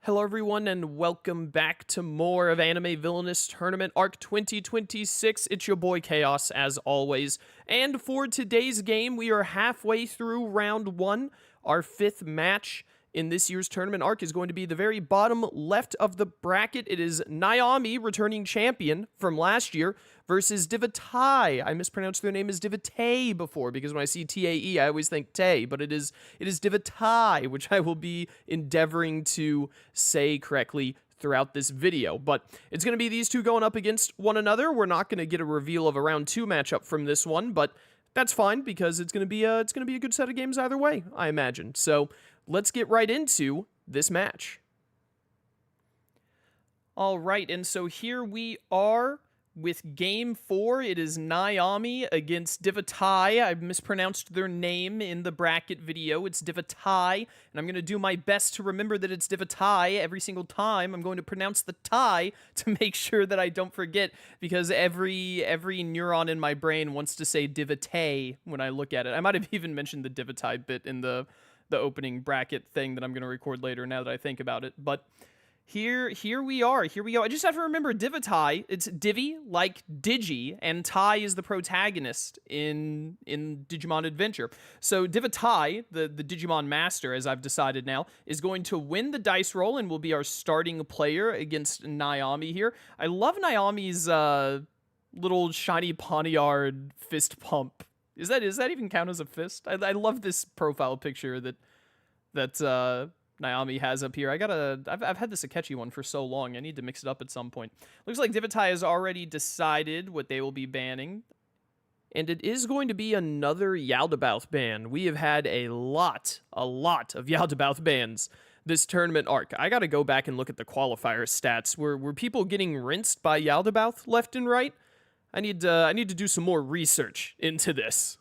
Hello everyone and welcome back to more of Anime Villainous Tournament Arc 2026. It's your boy Chaos as always. And for today's game, we are halfway through round 1. Our 5th match in this year's tournament arc is going to be the very bottom left of the bracket. It is Naomi, returning champion from last year, versus Divitae. I mispronounced their name as Divitae before because when I see T-A-E, I always think Tay, but it is Divitae, which I will be endeavoring to say correctly throughout this video. But it's going to be these two going up against one another. We're not going to get a reveal of a round 2 matchup from this one, but that's fine because it's going to be a good set of games either way, I imagine. So let's get right into this match. All right, and so here we are with Game 4. It is Naomi against Divitae. I mispronounced their name in the bracket video. It's Divitae, and I'm going to do my best to remember that it's Divitae every single time. I'm going to pronounce the tie to make sure that I don't forget, because every neuron in my brain wants to say Divitae when I look at it. I might have even mentioned the Divitae bit in the opening bracket thing that I'm going to record later now that I think about it, but Here we are. I just have to remember Divitae. It's Divi, like Digi, and Tai is the protagonist in Digimon Adventure. So Divitae, the Digimon Master, as I've decided now, is going to win the dice roll and will be our starting player against Naomi here. I love Naomi's little shiny poniard fist pump. Is that even count as a fist? I love this profile picture that Naomi has up here. I've had this Akechi one for so long. I need to mix it up at some point. Looks like Divitae has already decided what they will be banning. And it is going to be another Yaldabaoth ban. We have had a lot of Yaldabaoth bans this tournament arc. I gotta go back and look at the qualifier stats. Were people getting rinsed by Yaldabaoth left and right? I need to do some more research into this.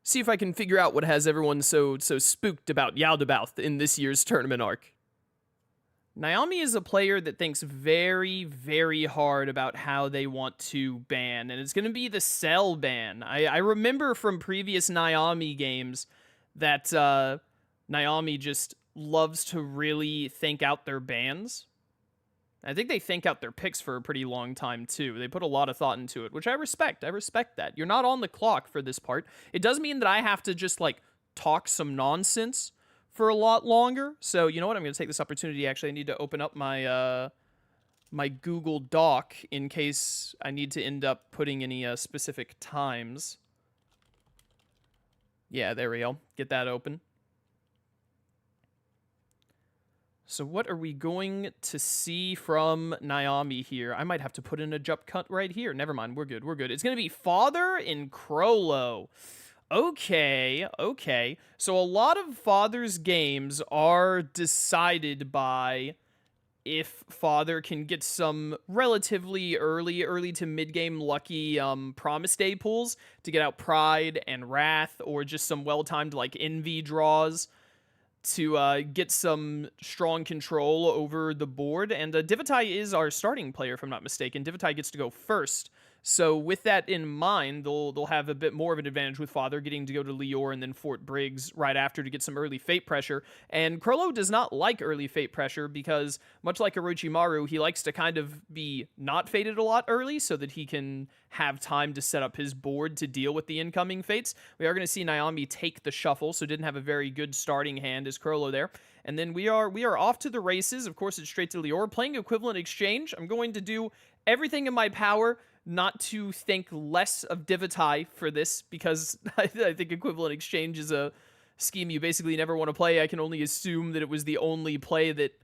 See if I can figure out what has everyone so spooked about Yaldabaoth in this year's tournament arc. Naomi is a player that thinks very, very hard about how they want to ban, and it's going to be the Cell ban. I remember from previous Naomi games that Naomi just loves to really think out their bans. I think they think out their picks for a pretty long time, too. They put a lot of thought into it, which I respect. I respect that. You're not on the clock for this part. It does mean that I have to just, talk some nonsense for a lot longer. So, you know what? I'm going to take this opportunity. Actually, I need to open up my my Google Doc in case I need to end up putting any specific times. Yeah, there we go. Get that open. So what are we going to see from Naomi here? I might have to put in a jump cut right here. Never mind, we're good. It's going to be Father and Crollo. Okay. So a lot of Father's games are decided by if Father can get some relatively early to mid-game lucky Promise Day pulls to get out Pride and Wrath, or just some well-timed Envy draws to get some strong control over the board. And Divitae is our starting player, if I'm not mistaken. Divitae gets to go first. So with that in mind, they'll have a bit more of an advantage with Father getting to go to Lior and then Fort Briggs right after to get some early Fate pressure. And Crollo does not like early Fate pressure because, much like Orochimaru, he likes to kind of be not fated a lot early so that he can have time to set up his board to deal with the incoming fates. We are going to see Naomi take the shuffle, so didn't have a very good starting hand as Crollo there. And then we are off to the races. Of course, it's straight to Lior. Playing Equivalent Exchange. I'm going to do everything in my power not to think less of Divitae for this, because I think Equivalent Exchange is a scheme you basically never want to play. I can only assume that it was the only play that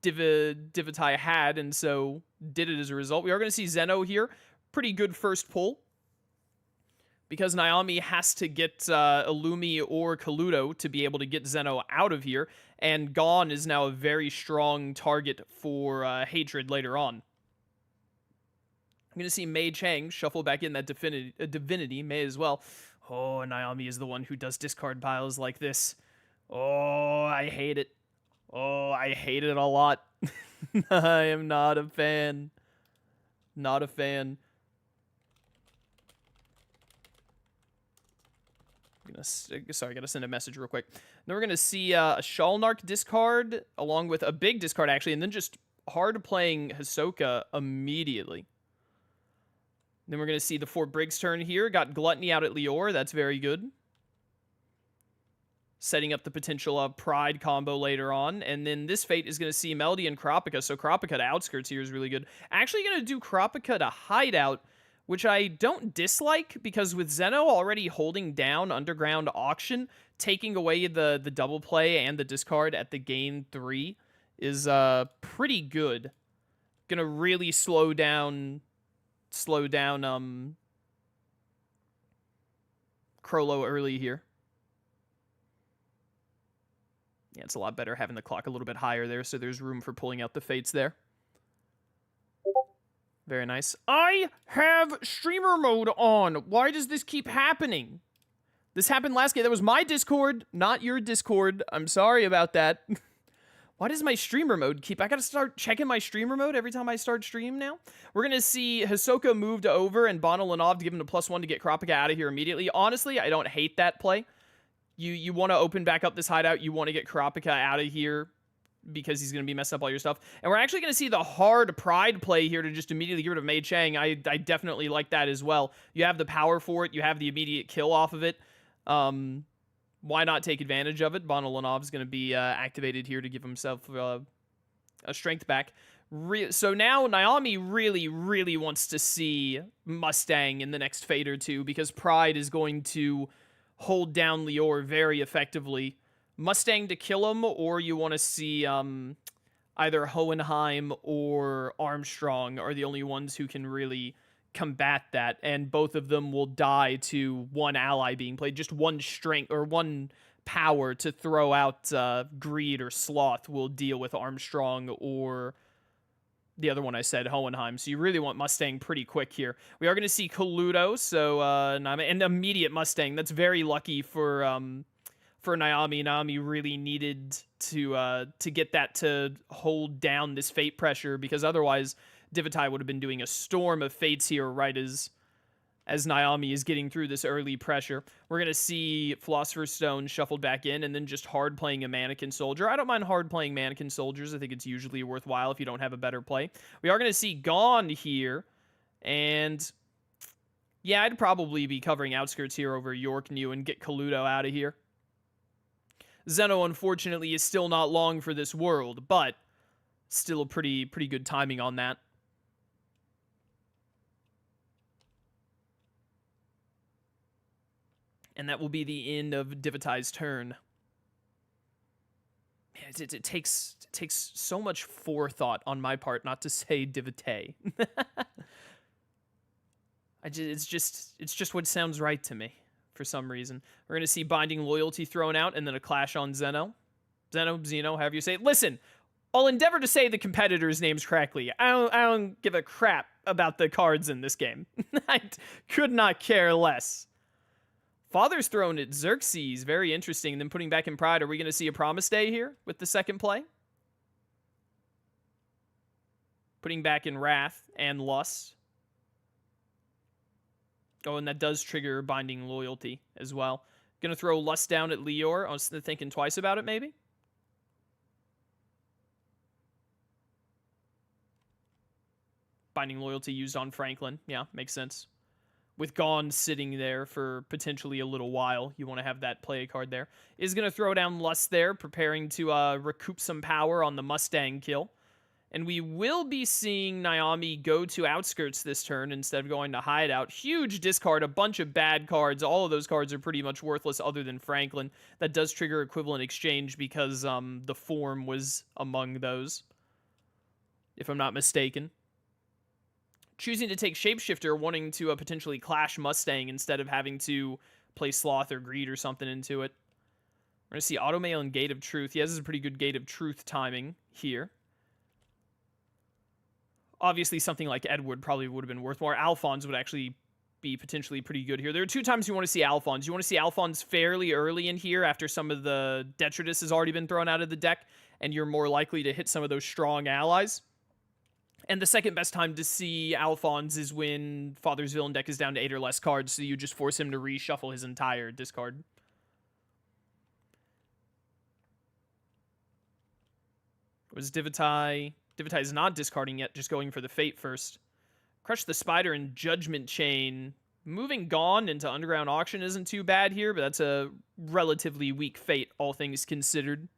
Divitae had, and so did it as a result. We are going to see Zeno here. Pretty good first pull, because Naomi has to get Illumi or Kaluto to be able to get Zeno out of here, and Gon is now a very strong target for Hatred later on. I'm going to see Mei Chang shuffle back in that Divinity. May as well. Oh, Naomi is the one who does discard piles like this. Oh, I hate it. Oh, I hate it a lot. I am not a fan. Not a fan. Sorry, I gotta send a message real quick. Then we're going to see a Shalnark discard, along with a big discard, actually, and then just hard playing Hisoka immediately. Then we're going to see the 4 Briggs turn here. Got Gluttony out at Lior. That's very good. Setting up the potential Pride combo later on. And then this Fate is going to see Melody and Kropica. So Kropica to Outskirts here is really good. Actually going to do Kropica to Hideout, which I don't dislike, because with Zeno already holding down Underground Auction, taking away the double play and the discard at the gain 3 is pretty good. Gonna really slow down Crollo early here. Yeah, it's a lot better having the clock a little bit higher there, so there's room for pulling out the Fates there. Very nice. I have streamer mode on. Why does this keep happening? This happened last game. That was my Discord, not your Discord. I'm sorry about that. Why does my streamer mode keep... I gotta start checking my streamer mode every time I start stream now. We're gonna see Hisoka moved over and Bonolanov to give him a +1 to get Kropica out of here immediately. Honestly, I don't hate that play. You want to open back up this hideout. You want to get Kropica out of here because he's going to be messing up all your stuff. And we're actually going to see the hard Pride play here to just immediately get rid of Mei Chang. I definitely like that as well. You have the power for it. You have the immediate kill off of it. Why not take advantage of it? Bonolanov's going to be activated here to give himself a strength back. So now Naomi really, really wants to see Mustang in the next Fate or two, because Pride is going to hold down Lior very effectively. Mustang to kill him, or you want to see either Hohenheim or Armstrong are the only ones who can really combat that, and both of them will die to one ally being played. Just one strength or one power to throw out Greed or Sloth will deal with Armstrong or the other one I said, Hohenheim. So you really want Mustang pretty quick here. We are going to see Coluto, so and immediate Mustang. That's very lucky for Naomi. Naomi really needed to get that to hold down this Fate pressure, because otherwise Divitae would have been doing a storm of Fates here right as Naomi is getting through this early pressure. We're going to see Philosopher's Stone shuffled back in, and then just hard playing a Mannequin Soldier. I don't mind hard playing Mannequin Soldiers. I think it's usually worthwhile if you don't have a better play. We are going to see Gone here, and yeah, I'd probably be covering Outskirts here over York New and get Coluto out of here. Zeno, unfortunately, is still not long for this world, but still a pretty good timing on that. And that will be the end of Divitae's turn. Man, it takes so much forethought on my part not to say Divitae. It's just what sounds right to me for some reason. We're going to see Binding Loyalty thrown out, and then a clash on Zeno. Zeno, however you say it. Listen, I'll endeavor to say the competitor's names correctly. I don't give a crap about the cards in this game. I could not care less. Father's Throne at Xerxes, very interesting. And then putting back in Pride, are we going to see a Promise Day here with the second play? Putting back in Wrath and Lust. Oh, and that does trigger Binding Loyalty as well. Going to throw Lust down at Lior. I was thinking twice about it, maybe. Binding Loyalty used on Franklin. Yeah, makes sense. With Gone sitting there for potentially a little while, you want to have that play card there. Is going to throw down Lust there, preparing to recoup some power on the Mustang kill. And we will be seeing Naomi go to Outskirts this turn instead of going to Hideout. Huge discard, a bunch of bad cards. All of those cards are pretty much worthless other than Franklin. That does trigger Equivalent Exchange because the form was among those, if I'm not mistaken. Choosing to take Shapeshifter, wanting to potentially clash Mustang instead of having to play Sloth or Greed or something into it. We're going to see Automail and Gate of Truth. Yeah, this is a pretty good Gate of Truth timing here. Obviously, something like Edward probably would have been worth more. Alphonse would actually be potentially pretty good here. There are two times you want to see Alphonse. You want to see Alphonse fairly early in here after some of the Detritus has already been thrown out of the deck, and you're more likely to hit some of those strong allies. And the second best time to see Alphonse is when Father's Villain deck is down to 8 or less cards, so you just force him to reshuffle his entire discard. Was Divitae... Divitae is not discarding yet, just going for the Fate first. Crush the Spider and Judgment Chain. Moving Gone into Underground Auction isn't too bad here, but that's a relatively weak Fate, all things considered.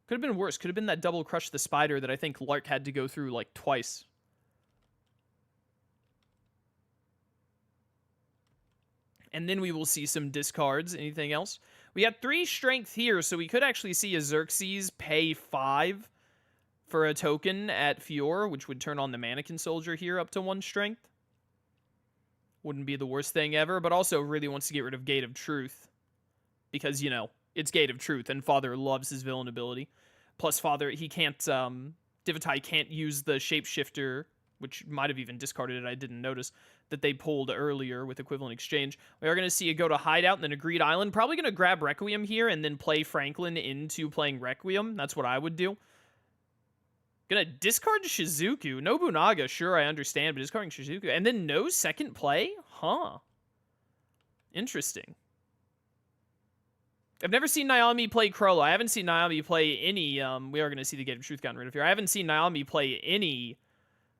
Could have been worse. Could have been that double Crush the Spider that I think Lark had to go through, like, twice. And then we will see some discards. Anything else? We got 3 strength here, so we could actually see a Xerxes pay 5 for a token at Fior, which would turn on the Mannequin Soldier here up to 1 strength. Wouldn't be the worst thing ever, but also really wants to get rid of Gate of Truth. Because, you know, it's Gate of Truth, and Father loves his villain ability. Plus, Father, he can't, Divitae can't use the Shapeshifter, which might have even discarded it, I didn't notice, that they pulled earlier with Equivalent Exchange. We are going to see it go to Hideout and then a Greed Island. Probably going to grab Requiem here and then play Franklin into playing Requiem. That's what I would do. Gonna discard Shizuku. Nobunaga, sure, I understand, but discarding Shizuku. And then no second play? Huh. Interesting. I've never seen Naomi play Crollo. I haven't seen Naomi play any, we are gonna see the Gate of Truth gotten rid of here. I haven't seen Naomi play any,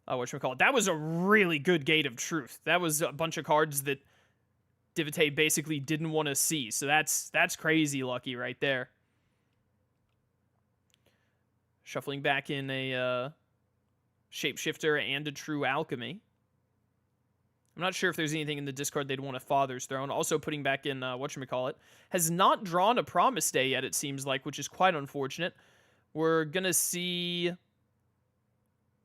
whatchamacallit. That was a really good Gate of Truth. That was a bunch of cards that Divitae basically didn't want to see. So that's crazy lucky right there. Shuffling back in a Shapeshifter and a True Alchemy. I'm not sure if there's anything in the discard they'd want a Father's Throne. Also putting back in, whatchamacallit. Has not drawn a Promise Day yet, it seems like, which is quite unfortunate. We're going to see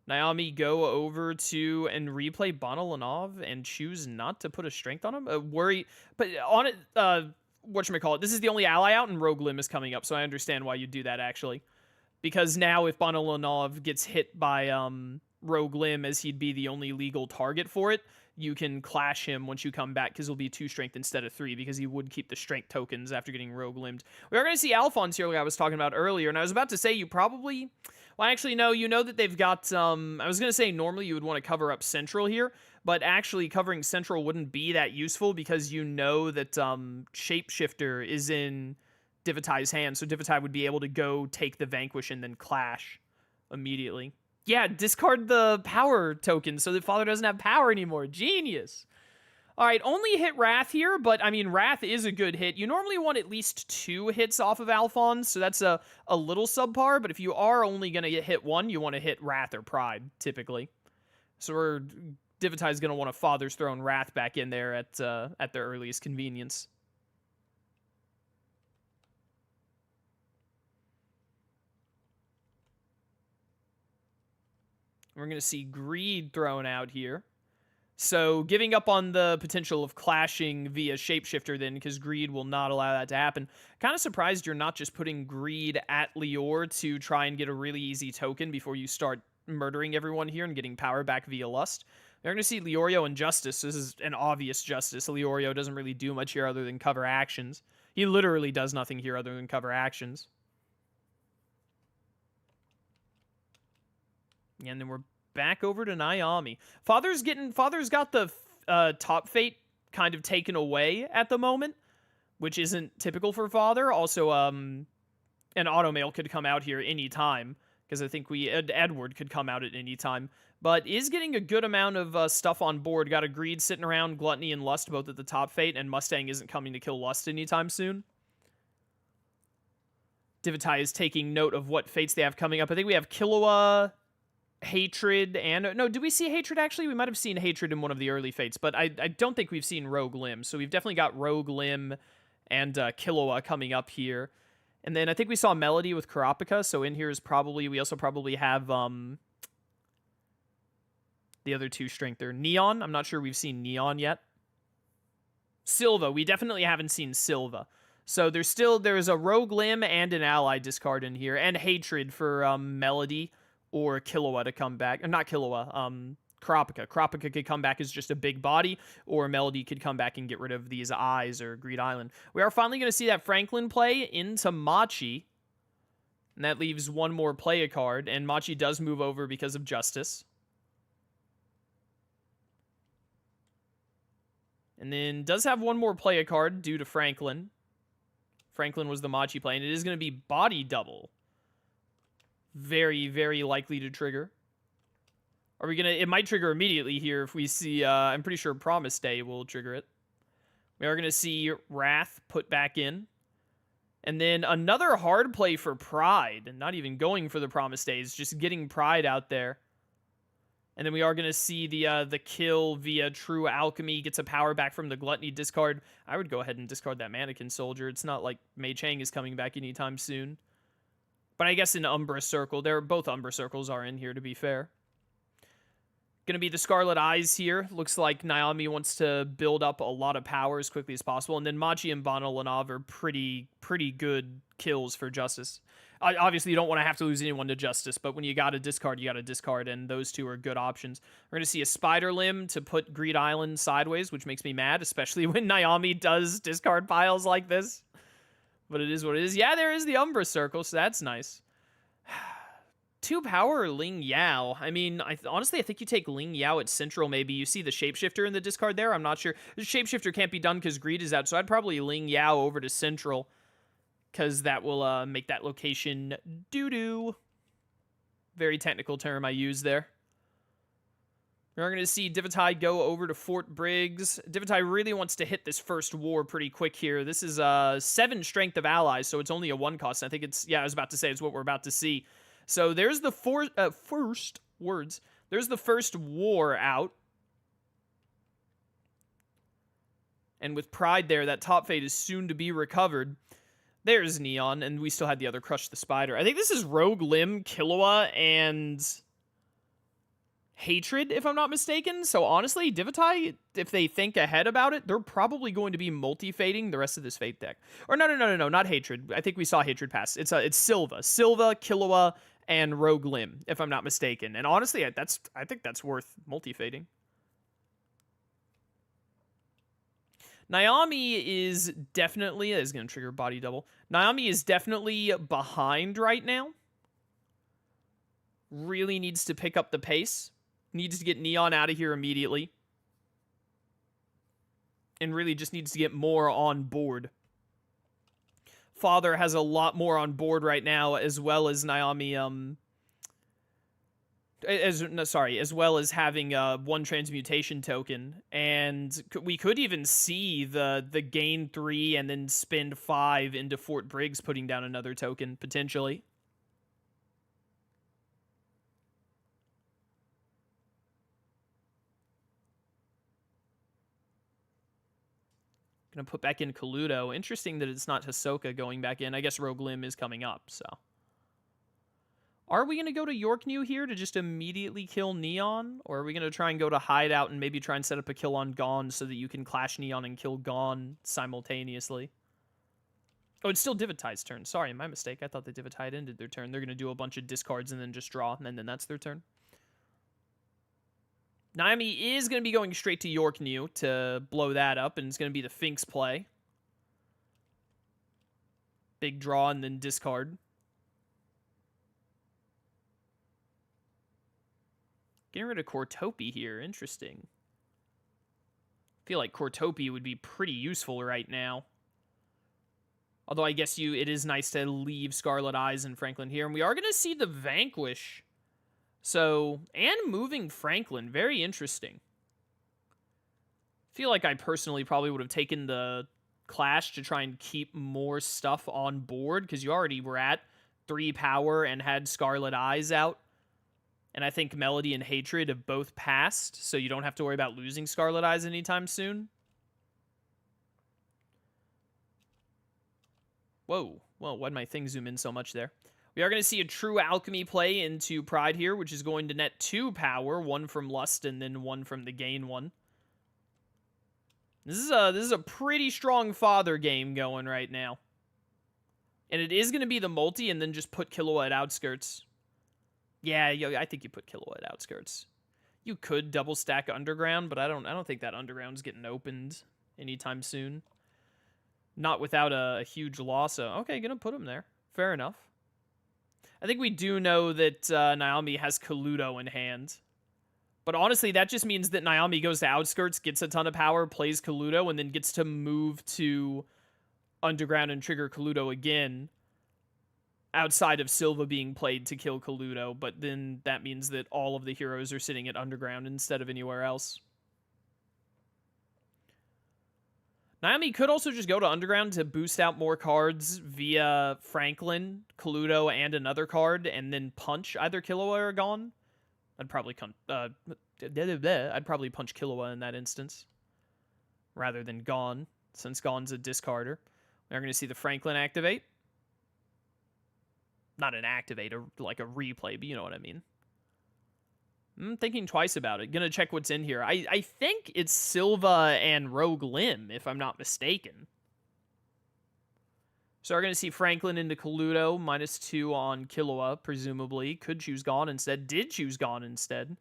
Naomi go over to and replay Bonolanov and choose not to put a strength on him. Worry, but on it, whatchamacallit. This is the only ally out and Rogue Limb is coming up, so I understand why you do that, actually. Because now if Bonolanov gets hit by Rogue Limb, as he'd be the only legal target for it, you can clash him once you come back, because he'll be 2 strength instead of 3, because he would keep the strength tokens after getting Rogue Limbed. We are going to see Alphonse here, like I was talking about earlier, and I was about to say you probably... Well, actually, no, you know that they've got... I was going to say normally you would want to cover up Central here, but actually covering Central wouldn't be that useful, because you know that Shapeshifter is in Divitae's hand, so Divitae would be able to go take the Vanquish and then clash immediately. Yeah, discard the power token so that Father doesn't have power anymore. Genius. All right, only hit Wrath here, but I mean, Wrath is a good hit. You normally want at least 2 hits off of Alphonse, so that's a little subpar, but if you are only going to hit 1, you want to hit Wrath or Pride, typically. So Divitae's going to want a Father's Throne Wrath back in there at their earliest convenience. We're going to see Greed thrown out here. So giving up on the potential of clashing via Shapeshifter then, because Greed will not allow that to happen. Kind of surprised you're not just putting Greed at Lior to try and get a really easy token before you start murdering everyone here and getting power back via Lust. We're going to see Leorio and Justice. This is an obvious Justice. Leorio doesn't really do much here other than cover actions. He literally does nothing here other than cover actions. And then we're back over to Naomi. Father's got the top fate kind of taken away at the moment, which isn't typical for Father. Also, an Automail could come out here anytime, because I think Edward could come out at any time, but is getting a good amount of stuff on board. Got a Greed sitting around, Gluttony and Lust both at the top fate, and Mustang isn't coming to kill Lust anytime soon. Divitae is taking note of what fates they have coming up. I think we have Killua, Hatred, and... No, did we see Hatred, actually? We might have seen Hatred in one of the early fates, but I don't think we've seen Rogue Limb. So we've definitely got Rogue Limb and Killua coming up here. And then I think we saw Melody with Kurapika, so in here is probably... We also probably have the other 2 strength there. Neon, I'm not sure we've seen Neon yet. Silva, we definitely haven't seen Silva. So there's a Rogue Limb and an ally discard in here, and Hatred for Melody, or Killua to come back. Not Killua, Kurapika. Kurapika could come back as just a big body, or Melody could come back and get rid of these eyes or Greed Island. We are finally going to see that Franklin play into Machi, and that leaves one more play a card, and Machi does move over because of Justice. And then does have one more play a card due to Franklin. Franklin was the Machi play, and it is going to be Body Double. Very, very likely to trigger. Are we gonna... It might trigger immediately here if we see... I'm pretty sure Promise Day will trigger it. We are gonna see Wrath put back in. And then another hard play for Pride. And not even going for the Promise Days, just getting Pride out there. And then we are going to see the kill via True Alchemy. Gets a power back from the Gluttony discard. I would go ahead and discard that Mannequin Soldier. It's not like Mei Chang is coming back anytime soon. But I guess in Umbra Circle. Both Umbra Circles are in here, to be fair. Going to be the Scarlet Eyes here. Looks like Naomi wants to build up a lot of power as quickly as possible. And then Machi and Bana Lanav are pretty good kills for Justice. Obviously, you don't want to have to lose anyone to Justice, but when you got to discard, you got to discard, and those two are good options. We're going to see a Spider Limb to put Greed Island sideways, which makes me mad, especially when Naomi does discard piles like this. But it is what it is. Yeah, there is the Umbra Circle, so that's nice. 2 power Ling Yao. I mean, honestly, I think you take Ling Yao at Central, maybe. You see the Shapeshifter in the discard there? I'm not sure. The Shapeshifter can't be done because Greed is out, so I'd probably Ling Yao over to Central, because that will make that location doo-doo. Very technical term I use there. We're going to see Divitae go over to Fort Briggs. Divitae really wants to hit this first war pretty quick here. This is 7 strength of allies, so it's only a 1 cost. I think it's... Yeah, I was about to say it's what we're about to see. So there's the There's the first war out. And with Pride there, that top fate is soon to be recovered. There's Neon, and we still had the other Crush the Spider. I think this is Rogue Limb, Killua, and Hatred, if I'm not mistaken. So honestly, Divitae, if they think ahead about it, they're probably going to be multi-fating the rest of this Fate deck. Or no, not Hatred. I think we saw Hatred pass. It's Silva, Killua, and Rogue Limb, if I'm not mistaken. And honestly, I think that's worth multi-fating. Naomi is definitely... That is going to trigger Body Double. Naomi is definitely behind right now. Really needs to pick up the pace. Needs to get Neon out of here immediately. And really just needs to get more on board. Father has a lot more on board right now, as well as Naomi... as well as having 1 transmutation token, and we could even see the gain 3 and then spend 5 into Fort Briggs, putting down another token potentially. Gonna put back in Kaluto. Interesting that it's not Hisoka going back in. I guess Rogue Limb is coming up, so. Are we going to go to York New here to just immediately kill Neon? Or are we going to try and go to Hideout and maybe try and set up a kill on Gon so that you can clash Neon and kill Gon simultaneously? Oh, it's still Divitae's turn. Sorry, my mistake. I thought the Divitae ended their turn. They're going to do a bunch of discards and then just draw, and then that's their turn. Naomi is going to be going straight to York New to blow that up, and it's going to be the Finks play. Big draw and then discard. Getting rid of Cortopi here. Interesting. I feel like Cortopi would be pretty useful right now. Although I guess it is nice to leave Scarlet Eyes and Franklin here. And we are going to see the Vanquish. So, and moving Franklin. Very interesting. I feel like I personally probably would have taken the Clash to try and keep more stuff on board, because you already were at 3 power and had Scarlet Eyes out. And I think Melody and Hatred have both passed, so you don't have to worry about losing Scarlet Eyes anytime soon. Whoa. Well, why'd my thing zoom in so much there? We are going to see a True Alchemy play into Pride here, which is going to net 2 power, 1 from Lust and then 1 from the Gain one. This is a pretty strong Father game going right now. And it is going to be the multi and then just put Killua at Outskirts. Yeah, I think you put Killua at Outskirts. You could double stack Underground, but I don't think that Underground's getting opened anytime soon. Not without a huge loss. So, okay, gonna put him there. Fair enough. I think we do know that Naomi has Kaluto in hand. But honestly, that just means that Naomi goes to Outskirts, gets a ton of power, plays Kaluto, and then gets to move to Underground and trigger Kaluto again. outside of Silva being played to kill Coluto, but then that means that all of the heroes are sitting at Underground instead of anywhere else. Naomi could also just go to Underground to boost out more cards via Franklin, Coluto, and another card, and then punch either Killua or Gon. I'd probably I'd probably punch Killua in that instance, rather than Gon, since Gon's a discarder. We're going to see the Franklin activate. Not an activate, like a replay, but you know what I mean. I'm thinking twice about it. Gonna check what's in here. I think it's Silva and Rogue Lim, if I'm not mistaken. So we're going to see Franklin into Coluto, -2 on Killua, presumably. Could choose Gon instead. Did choose Gon instead.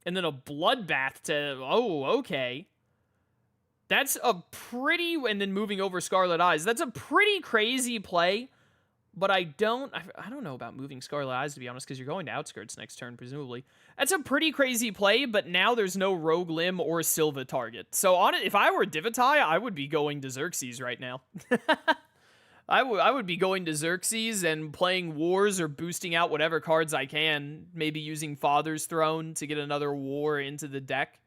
And then a Bloodbath to... Oh, okay. That's a pretty... And then moving over Scarlet Eyes. That's a pretty crazy play. But I don't know about moving Scarlet Eyes, to be honest, because you're going to Outskirts next turn, presumably. That's a pretty crazy play, but now there's no Rogue Lim or Silva target. So on it, if I were Divitae, I would be going to Xerxes right now. I would be going to Xerxes and playing Wars or boosting out whatever cards I can. Maybe using Father's Throne to get another War into the deck.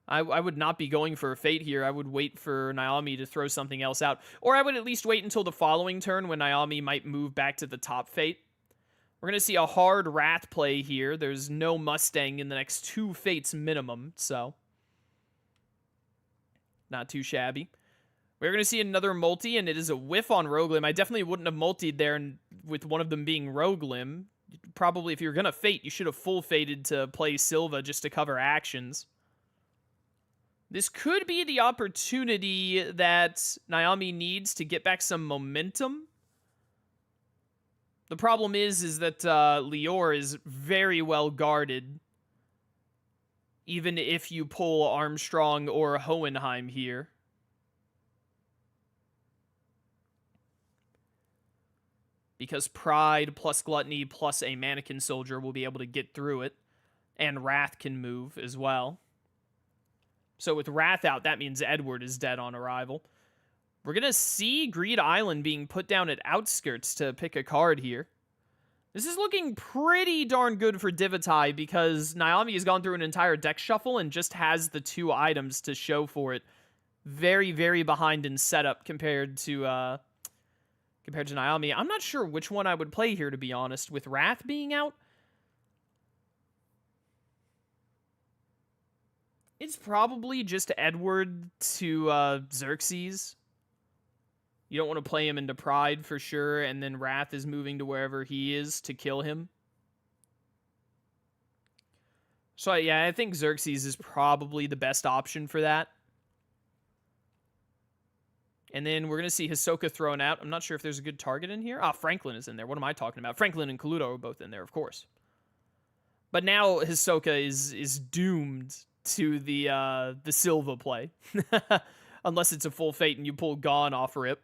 I would not be going for a Fate here. I would wait for Naomi to throw something else out. Or I would at least wait until the following turn when Naomi might move back to the top Fate. We're going to see a hard Wrath play here. There's no Mustang in the next 2 Fates minimum, so not too shabby. We're going to see another multi, and it is a whiff on Rogue Lim. I definitely wouldn't have multied there with one of them being Rogue Lim. Probably if you're going to Fate, you should have full Fated to play Silva just to cover actions. This could be the opportunity that Naomi needs to get back some momentum. The problem is that Lior is very well guarded, even if you pull Armstrong or Hohenheim here. Because Pride plus Gluttony plus a Mannequin Soldier will be able to get through it, and Wrath can move as well. So with Wrath out, that means Edward is dead on arrival. We're going to see Greed Island being put down at Outskirts to pick a card here. This is looking pretty darn good for Divitae because Naomi has gone through an entire deck shuffle and just has the 2 items to show for it. Very, very behind in setup compared to Naomi. I'm not sure which one I would play here, to be honest, with Wrath being out. It's probably just Edward to Xerxes. You don't want to play him into Pride for sure, and then Wrath is moving to wherever he is to kill him. So yeah, I think Xerxes is probably the best option for that. And then we're going to see Hisoka thrown out. I'm not sure if there's a good target in here. Ah, Franklin is in there. What am I talking about? Franklin and Coluto are both in there, of course. But now Hisoka is doomed to the Silva play. Unless it's a full Fate and you pull Gon off rip.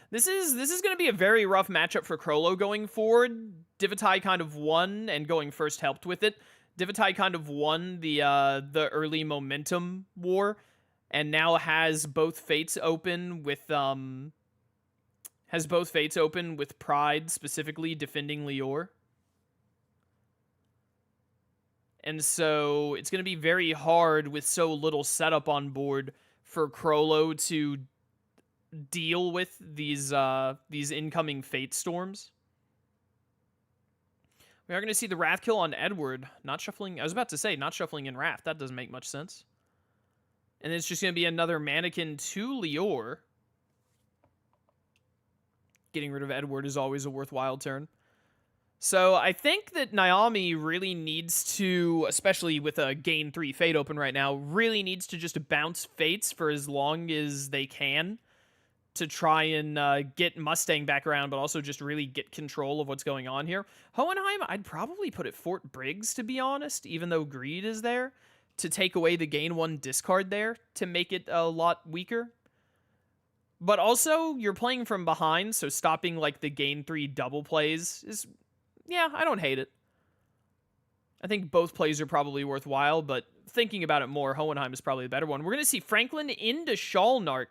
This is going to be a very rough matchup for Crollo going forward. Divitae kind of won, and going first helped with it. Divitae kind of won the early momentum war, and now has both Fates open with Pride specifically defending Lior. And so it's going to be very hard with so little setup on board for Crollo to deal with these incoming Fate storms. We are going to see the Wrath kill on Edward. Not shuffling. I was about to say, not shuffling in Wrath. That doesn't make much sense. And it's just going to be another Mannequin to Lior. Getting rid of Edward is always a worthwhile turn. So I think that Naomi really needs to, especially with a gain 3 Fate open right now, really needs to just bounce Fates for as long as they can to try and get Mustang back around, but also just really get control of what's going on here. Hohenheim, I'd probably put at Fort Briggs, to be honest, even though Greed is there, to take away the gain 1 discard there to make it a lot weaker. But also, you're playing from behind, so stopping like the gain 3 double plays is... Yeah, I don't hate it. I think both plays are probably worthwhile, but thinking about it more, Hohenheim is probably the better one. We're going to see Franklin into Shalnark.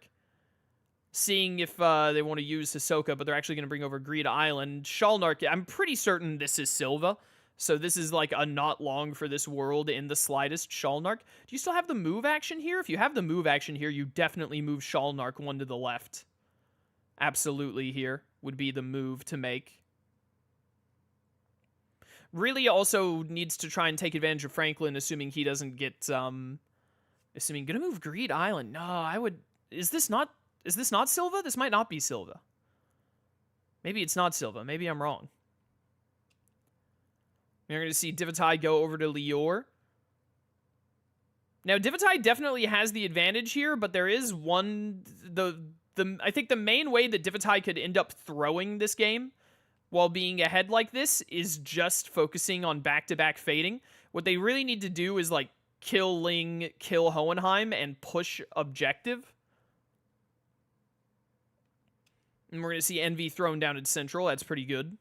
Seeing if they want to use Hisoka, but they're actually going to bring over Greed Island. Shalnark, I'm pretty certain this is Silva. So this is like a not long for this world in the slightest. Shalnark. Do you still have the move action here? If you have the move action here, you definitely move Shalnark one to the left. Absolutely here would be the move to make. Really also needs to try and take advantage of Franklin, assuming he doesn't get, assuming, gonna move Greed Island. No, I would, is this not Silva? This might not be Silva. Maybe it's not Silva. Maybe I'm wrong. We're going to see Divitae go over to Lior. Now, Divitae definitely has the advantage here, but there is one... I think the main way that Divitae could end up throwing this game while being ahead like this is just focusing on back-to-back fading. What they really need to do is, like, kill Ling, kill Hohenheim, and push objective. And we're going to see Envy thrown down at Central. That's pretty good.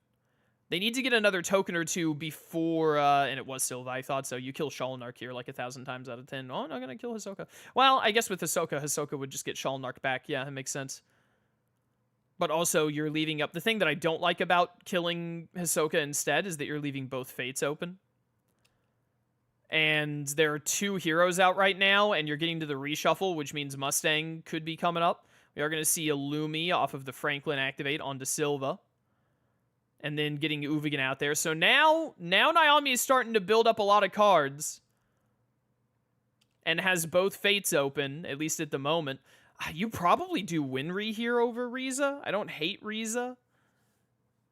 They need to get another token or two before, and it was Silva, I thought so. You kill Shalnark here like 1,000 times out of 10. Oh, I'm not going to kill Hisoka. Well, I guess with Hisoka would just get Shalnark back. Yeah, that makes sense. But also, you're leaving up... The thing that I don't like about killing Hisoka instead is that you're leaving both fates open. And there are 2 heroes out right now, and you're getting to the reshuffle, which means Mustang could be coming up. We are going to see a Lumi off of the Franklin activate onto Silva. And then getting Uvigan out there. So now Naomi is starting to build up a lot of cards. And has both fates open, at least at the moment. You probably do Winry here over Riza. I don't hate Riza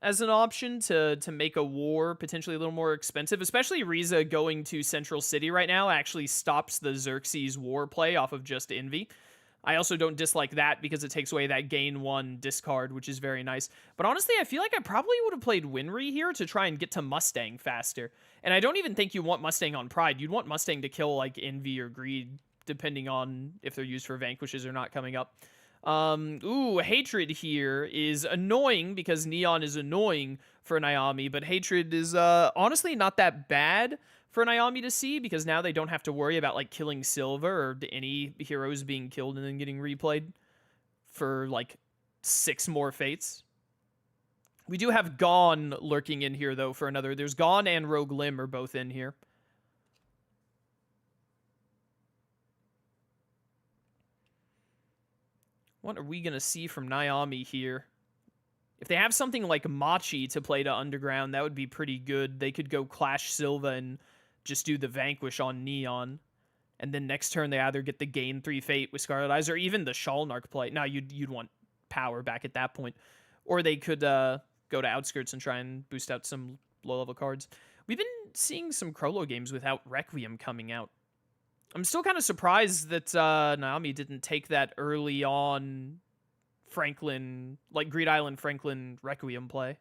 as an option to make a war potentially a little more expensive. Especially Riza going to Central City right now actually stops the Xerxes war play off of just Envy. I also don't dislike that because it takes away that gain 1 discard, which is very nice. But honestly, I feel like I probably would have played Winry here to try and get to Mustang faster. And I don't even think you want Mustang on Pride. You'd want Mustang to kill, like, Envy or Greed, depending on if they're used for Vanquishes or not coming up. Hatred here is annoying because Neon is annoying for Naomi, but Hatred is honestly not that bad for Naomi to see because now they don't have to worry about like killing Silva or any heroes being killed and then getting replayed for like 6 more fates. We do have Gone lurking in here though for another. There's Gone and Rogue Lim are both in here. What are we going to see from Naomi here? If they have something like Machi to play to Underground, that would be pretty good. They could go Clash Silva and just do the Vanquish on Neon. And then next turn, they either get the Gain 3 Fate with Scarlet Eyes or even the Shalnark play. Now, you'd want power back at that point. Or they could go to Outskirts and try and boost out some low-level cards. We've been seeing some Crollo games without Requiem coming out. I'm still kind of surprised that Naomi didn't take that early on Franklin, like Greed Island Franklin Requiem play.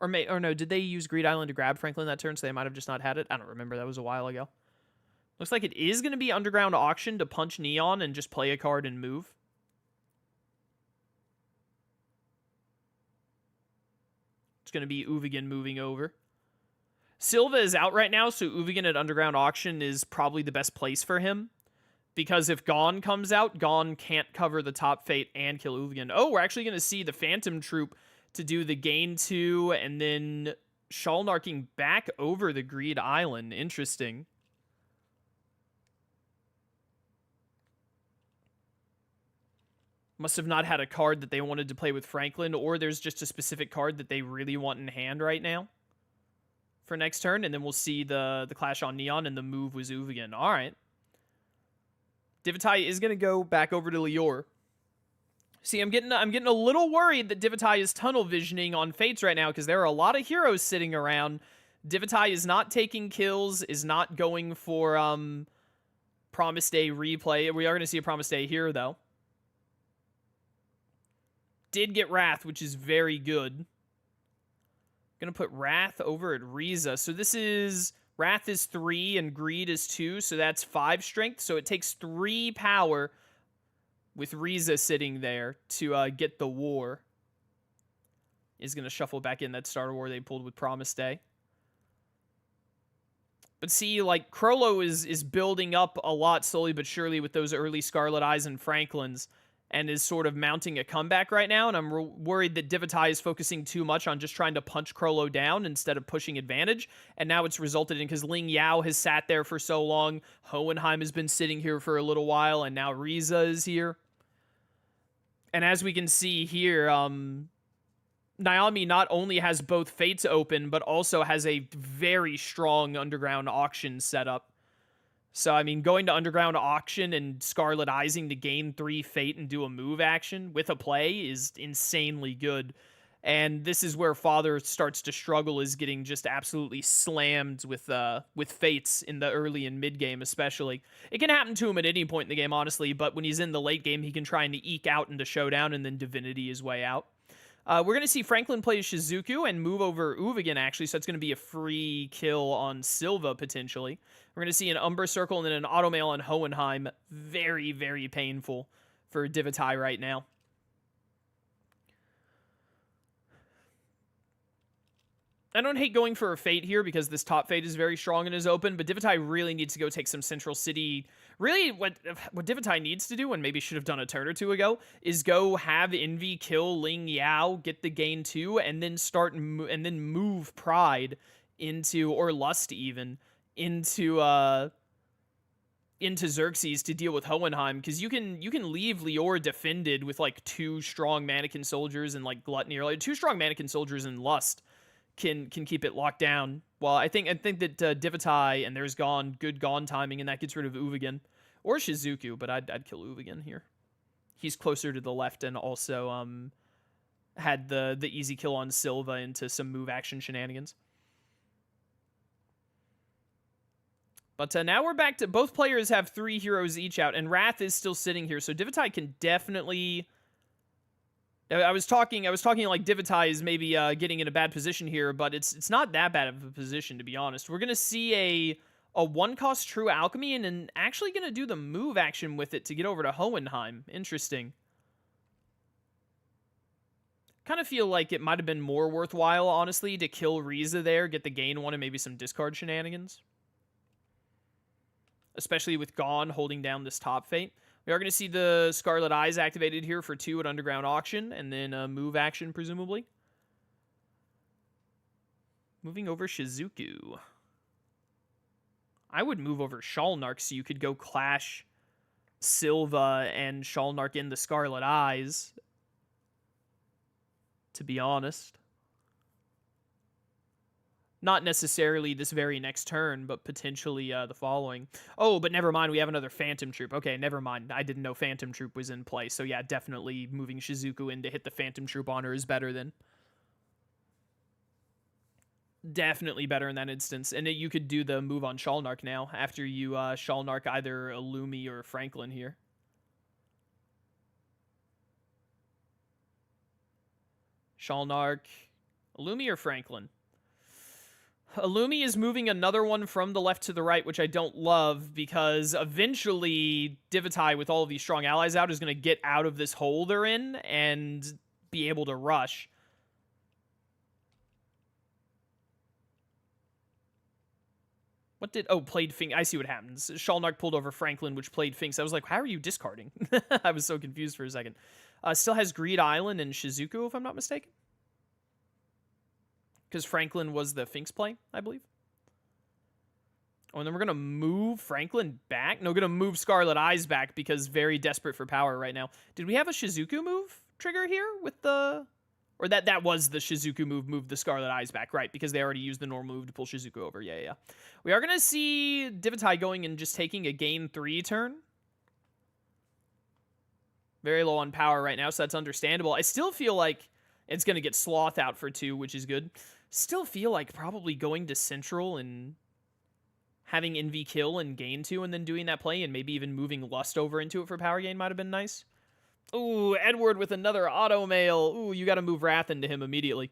Or no, did they use Greed Island to grab Franklin that turn, so they might have just not had it? I don't remember. That was a while ago. Looks like it is going to be Underground Auction to punch Neon and just play a card and move. It's going to be Uvigan moving over. Silva is out right now, so Uvigan at Underground Auction is probably the best place for him. Because if Gone comes out, Gone can't cover the top fate and kill Uvigan. Oh, we're actually going to see the Phantom Troop to do the gain 2 and then Shalnarking back over the Greed Island. Interesting. Must have not had a card that they wanted to play with Franklin, or there's just a specific card that they really want in hand right now for next turn, and then we'll see the Clash on Neon, and the move was Uvigan. All right. Divitae is going to go back over to Lior. See, I'm getting a little worried that Divitae is tunnel visioning on Fates right now because there are a lot of heroes sitting around. Divitae is not taking kills, is not going for Promise Day replay. We are going to see a Promise Day here, though. Did get Wrath, which is very good. Gonna put Wrath over at Riza. So this is... Wrath is 3 and Greed is 2, so that's 5 strength. So it takes 3 power with Riza sitting there to get the war. Is going to shuffle back in that starter war they pulled with Promise Day. But see, like, Crollo is building up a lot slowly but surely with those early Scarlet Eyes and Franklins, and is sort of mounting a comeback right now, and I'm worried that Divitae is focusing too much on just trying to punch Crollo down instead of pushing advantage, and now it's resulted in, because Ling Yao has sat there for so long, Hohenheim has been sitting here for a little while, and now Riza is here. And as we can see here, Naomi not only has both fates open, but also has a very strong underground auction setup. So, I mean, going to underground auction and Scarlet Eyesing to gain 3 fate and do a move action with a play is insanely good. And this is where Father starts to struggle, is getting just absolutely slammed with fates in the early and mid game, especially. It can happen to him at any point in the game, honestly, but when he's in the late game, he can try and eke out into Showdown and then Divinity his way out. We're going to see Franklin play Shizuku and move over Uvigan, actually, so it's going to be a free kill on Silva, potentially. We're going to see an Umbra Circle and then an Automail on Hohenheim. Very, very painful for Divitae right now. I don't hate going for a Fate here because this top Fate is very strong and is open, but Divitae really needs to go take some Central City. Really, what Divitae needs to do, and maybe should have done a turn or two ago, is go have Envy kill Ling Yao, get the gain 2, and then and then move Pride into, or Lust even, into Xerxes to deal with Hohenheim, because you can leave Lior defended with like 2 strong Mannequin Soldiers and like Gluttony, or like 2 strong Mannequin Soldiers and Lust. Can keep it locked down. Well, I think that Divitae, and there's good Gone timing, and that gets rid of Uvigan. Or Shizuku, but I'd kill Uvigan here. He's closer to the left and also had the easy kill on Silva into some move action shenanigans. But now we're back to both players have 3 heroes each out, and Wrath is still sitting here, so Divitae can definitely... I was talking like Divitae is maybe getting in a bad position here, but it's not that bad of a position, to be honest. We're going to see a 1-cost True Alchemy and then actually going to do the move action with it to get over to Hohenheim. Interesting. Kind of feel like it might have been more worthwhile, honestly, to kill Riza there, get the gain 1 and maybe some discard shenanigans. Especially with Gone holding down this top Fate. We are going to see the Scarlet Eyes activated here for 2 at Underground Auction, and then a move action, presumably. Moving over Shizuku. I would move over Shalnark so you could go clash Silva and Shalnark in the Scarlet Eyes, to be honest. Not necessarily this very next turn, but potentially the following. Oh, but never mind, we have another Phantom Troop. Okay, never mind. I didn't know Phantom Troop was in play. So yeah, definitely moving Shizuku in to hit the Phantom Troop on her is better than... Definitely better in that instance. And you could do the move on Shalnark now, after you Shalnark either Illumi or Franklin here. Shalnark, Illumi or Franklin? Illumi is moving another one from the left to the right, which I don't love, because eventually Divitae, with all of these strong allies out, is going to get out of this hole they're in and be able to rush. What did... Oh, played Finks. I see what happens. Shalnark pulled over Franklin, which played Finks. I was like, how are you discarding? I was so confused for a second. Still has Greed Island and Shizuku, if I'm not mistaken. Because Franklin was the Finks play, I believe. Oh, and then we're going to move Franklin back? No, going to move Scarlet Eyes back because very desperate for power right now. Did we have a Shizuku move trigger here with the... Or that was the Shizuku move the Scarlet Eyes back, right? Because they already used the normal move to pull Shizuku over. Yeah. We are going to see Divitae going and just taking a gain 3 turn. Very low on power right now, so that's understandable. I still feel like it's going to get Sloth out for 2, which is good. Still feel like probably going to Central and having Envy kill and gain 2 and then doing that play and maybe even moving Lust over into it for power gain might have been nice. Ooh, Edward with another Automail. Ooh, you got to move Wrath into him immediately.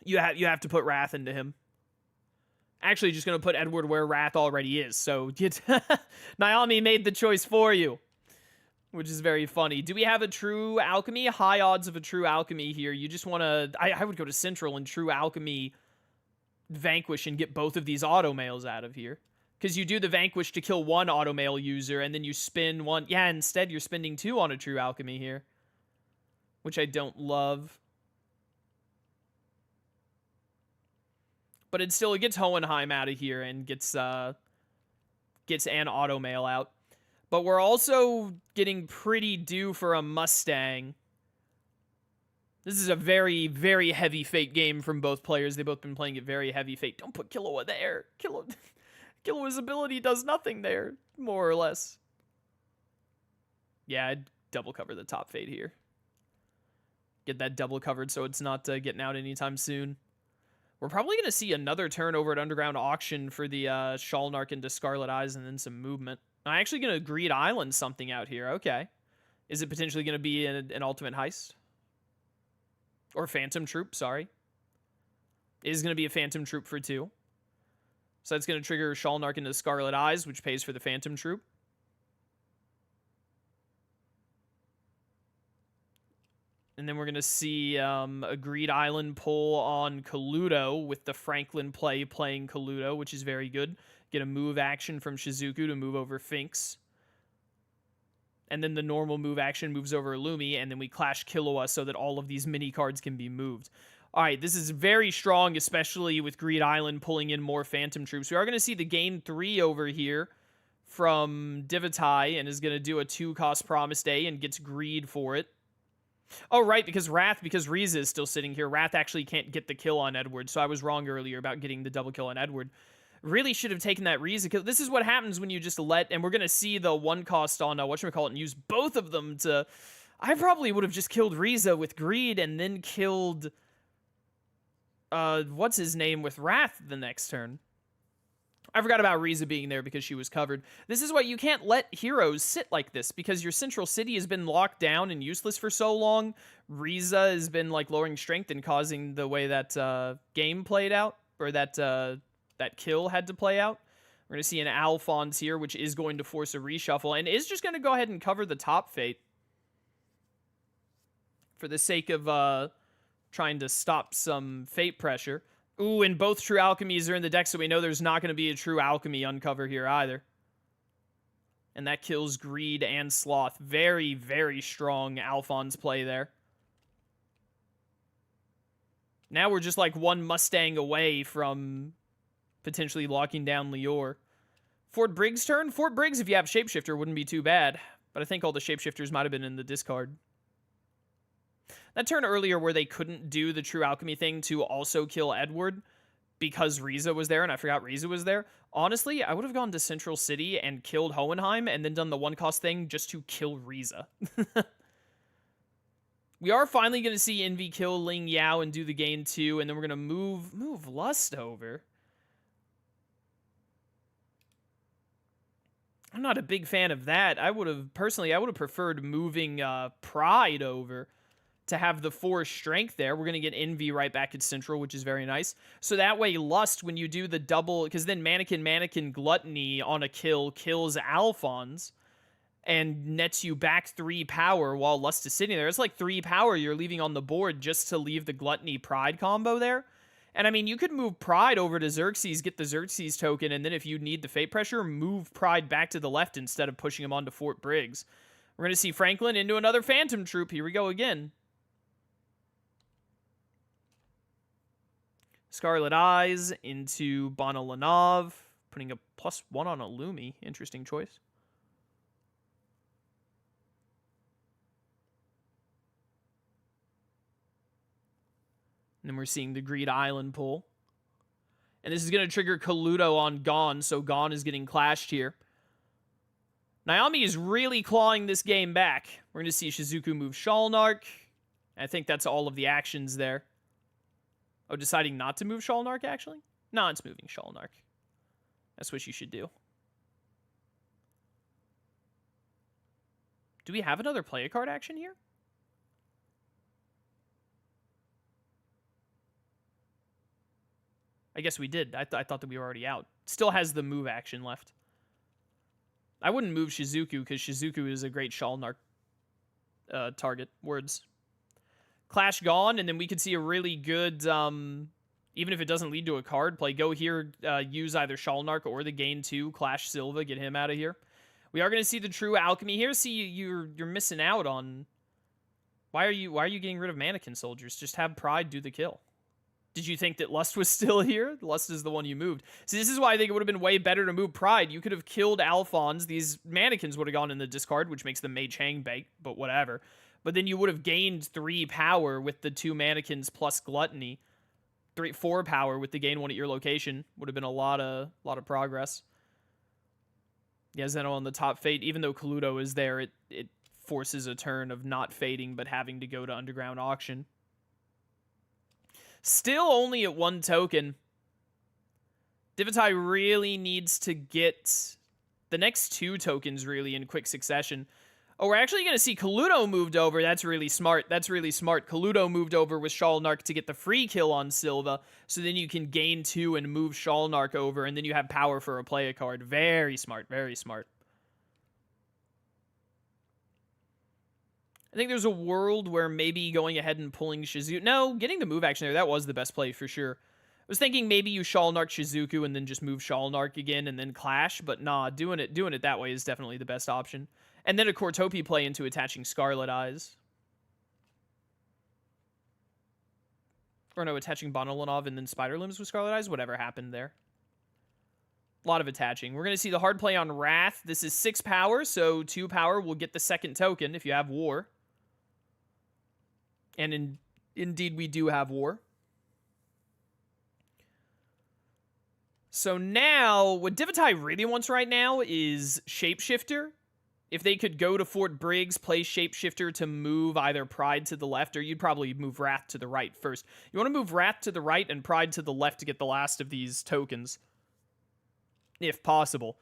You have to put Wrath into him. Actually, just going to put Edward where Wrath already is. So Naomi made the choice for you, which is very funny. Do we have a True Alchemy? High odds of a True Alchemy here. You just want to... I would go to Central and True Alchemy Vanquish and get both of these automails out of here. Because you do the Vanquish to kill one automail user, and then you spin one. Yeah, instead you're spending 2 on a True Alchemy here. Which I don't love. But it gets Hohenheim out of here and gets an automail out. But we're also getting pretty due for a Mustang. This is a very, very heavy Fate game from both players. They've both been playing it very heavy Fate. Don't put Killua there. Killua's ability does nothing there, more or less. Yeah, I'd double cover the top Fate here. Get that double covered so it's not getting out anytime soon. We're probably going to see another turn over at Underground Auction for the Shalnark into Scarlet Eyes and then some movement. I'm actually going to Greed Island something out here. Okay. Is it potentially going to be an Ultimate Heist? Or Phantom Troop, sorry. It is going to be a Phantom Troop for 2. So that's going to trigger Shalnark into Scarlet Eyes, which pays for the Phantom Troop. And then we're going to see a Greed Island pull on Kaluto with the Franklin play playing Kaluto, which is very good. Get a move action from Shizuku to move over Finks. And then the normal move action moves over Illumi, and then we clash Killua so that all of these mini cards can be moved. All right, this is very strong, especially with Greed Island pulling in more Phantom Troops. We are going to see the gain 3 over here from Divitae, and is going to do a 2-cost Promise Day and gets Greed for it. Oh, right, because Riza is still sitting here. Wrath actually can't get the kill on Edward, so I was wrong earlier about getting the double kill on Edward. Really should have taken that Riza kill. This is what happens when you just let, and we're going to see the 1-cost on, whatchamacallit, and use both of them to... I probably would have just killed Riza with Greed and then killed... what's his name with Wrath the next turn. I forgot about Riza being there because she was covered. This is why you can't let heroes sit like this, because your central city has been locked down and useless for so long. Riza has been like lowering strength and causing the way that game played out, or that kill had to play out. We're going to see an Alphonse here, which is going to force a reshuffle, and is just going to go ahead and cover the top Fate for the sake of trying to stop some Fate pressure. Ooh, and both True Alchemies are in the deck, so we know there's not going to be a True Alchemy uncover here either. And that kills Greed and Sloth. Very, very strong Alphonse play there. Now we're just like one Mustang away from potentially locking down Lior. Fort Briggs' turn? Fort Briggs, if you have Shapeshifter, wouldn't be too bad. But I think all the Shapeshifters might have been in the discard. That turn earlier where they couldn't do the True Alchemy thing to also kill Edward because Riza was there, and I forgot Riza was there. Honestly, I would have gone to Central City and killed Hohenheim and then done the 1-cost thing just to kill Riza. We are finally going to see Envy kill Ling Yao and do the gain 2, and then we're going to move Lust over. I'm not a big fan of that. Personally, I would have preferred moving Pride over to have the 4 strength there. We're going to get Envy right back at Central, which is very nice. So that way, Lust, when you do the double... Because then Mannequin Gluttony on a kill kills Alphonse and nets you back 3 power while Lust is sitting there. It's like 3 power you're leaving on the board just to leave the Gluttony Pride combo there. And I mean, you could move Pride over to Xerxes, get the Xerxes token, and then if you need the Fate pressure, move Pride back to the left instead of pushing him onto Fort Briggs. We're going to see Franklin into another Phantom Troop. Here we go again. Scarlet Eyes into Bonalanov, putting a +1 on Illumi. Interesting choice. And then we're seeing the Greed Island pull. And this is going to trigger Kaluto on Gon, so Gon is getting clashed here. Naomi is really clawing this game back. We're going to see Shizuku move Shalnark. I think that's all of the actions there. Oh, deciding not to move Shalnark, actually? No, it's moving Shalnark. That's what you should do. Do we have another play a card action here? I guess we did. I thought that we were already out. Still has the move action left. I wouldn't move Shizuku, because Shizuku is a great Shalnark target. Words. Clash gone, and then we could see a really good Even if it doesn't lead to a card play, go here, use either Shalnark or the gain 2, Clash Silva, get him out of here. We are going to see the true alchemy here. See, you're missing out on... Why are you getting rid of Mannequin Soldiers? Just have Pride do the kill. Did you think that Lust was still here? Lust is the one you moved. See, this is why I think it would have been way better to move Pride. You could have killed Alphonse. These mannequins would have gone in the discard, which makes the Mage Hang bait, but whatever. But then you would have gained 3 power with the 2 mannequins plus Gluttony. 4 power with the gain 1 at your location. Would have been a lot of progress. Yeah, Zeno on the top fate. Even though Coluto is there, it forces a turn of not fading, but having to go to Underground Auction. Still only at 1 token. Divitae really needs to get the next 2 tokens really in quick succession. Oh, we're actually going to see Coluto moved over. That's really smart. That's really smart. Coluto moved over with Shalnark to get the free kill on Silva, so then you can gain 2 and move Shalnark over, and then you have power for a play a card. Very smart. Very smart. I think there's a world where maybe going ahead and pulling Shizuku... No, getting the move action there, that was the best play for sure. I was thinking maybe you Shalnark Shizuku and then just move Shalnark again and then Clash, but nah, doing it that way is definitely the best option. And then a Cortopi play into attaching Scarlet Eyes. Or no, attaching Bonolanov and then Spider Limbs with Scarlet Eyes, whatever happened there. A lot of attaching. We're going to see the hard play on Wrath. This is 6 power, so 2 power will get the second token if you have War. And indeed, we do have War. So now, what Divitae really wants right now is Shapeshifter. If they could go to Fort Briggs, play Shapeshifter to move either Pride to the left, or you'd probably move Wrath to the right first. You want to move Wrath to the right and Pride to the left to get the last of these tokens, if possible.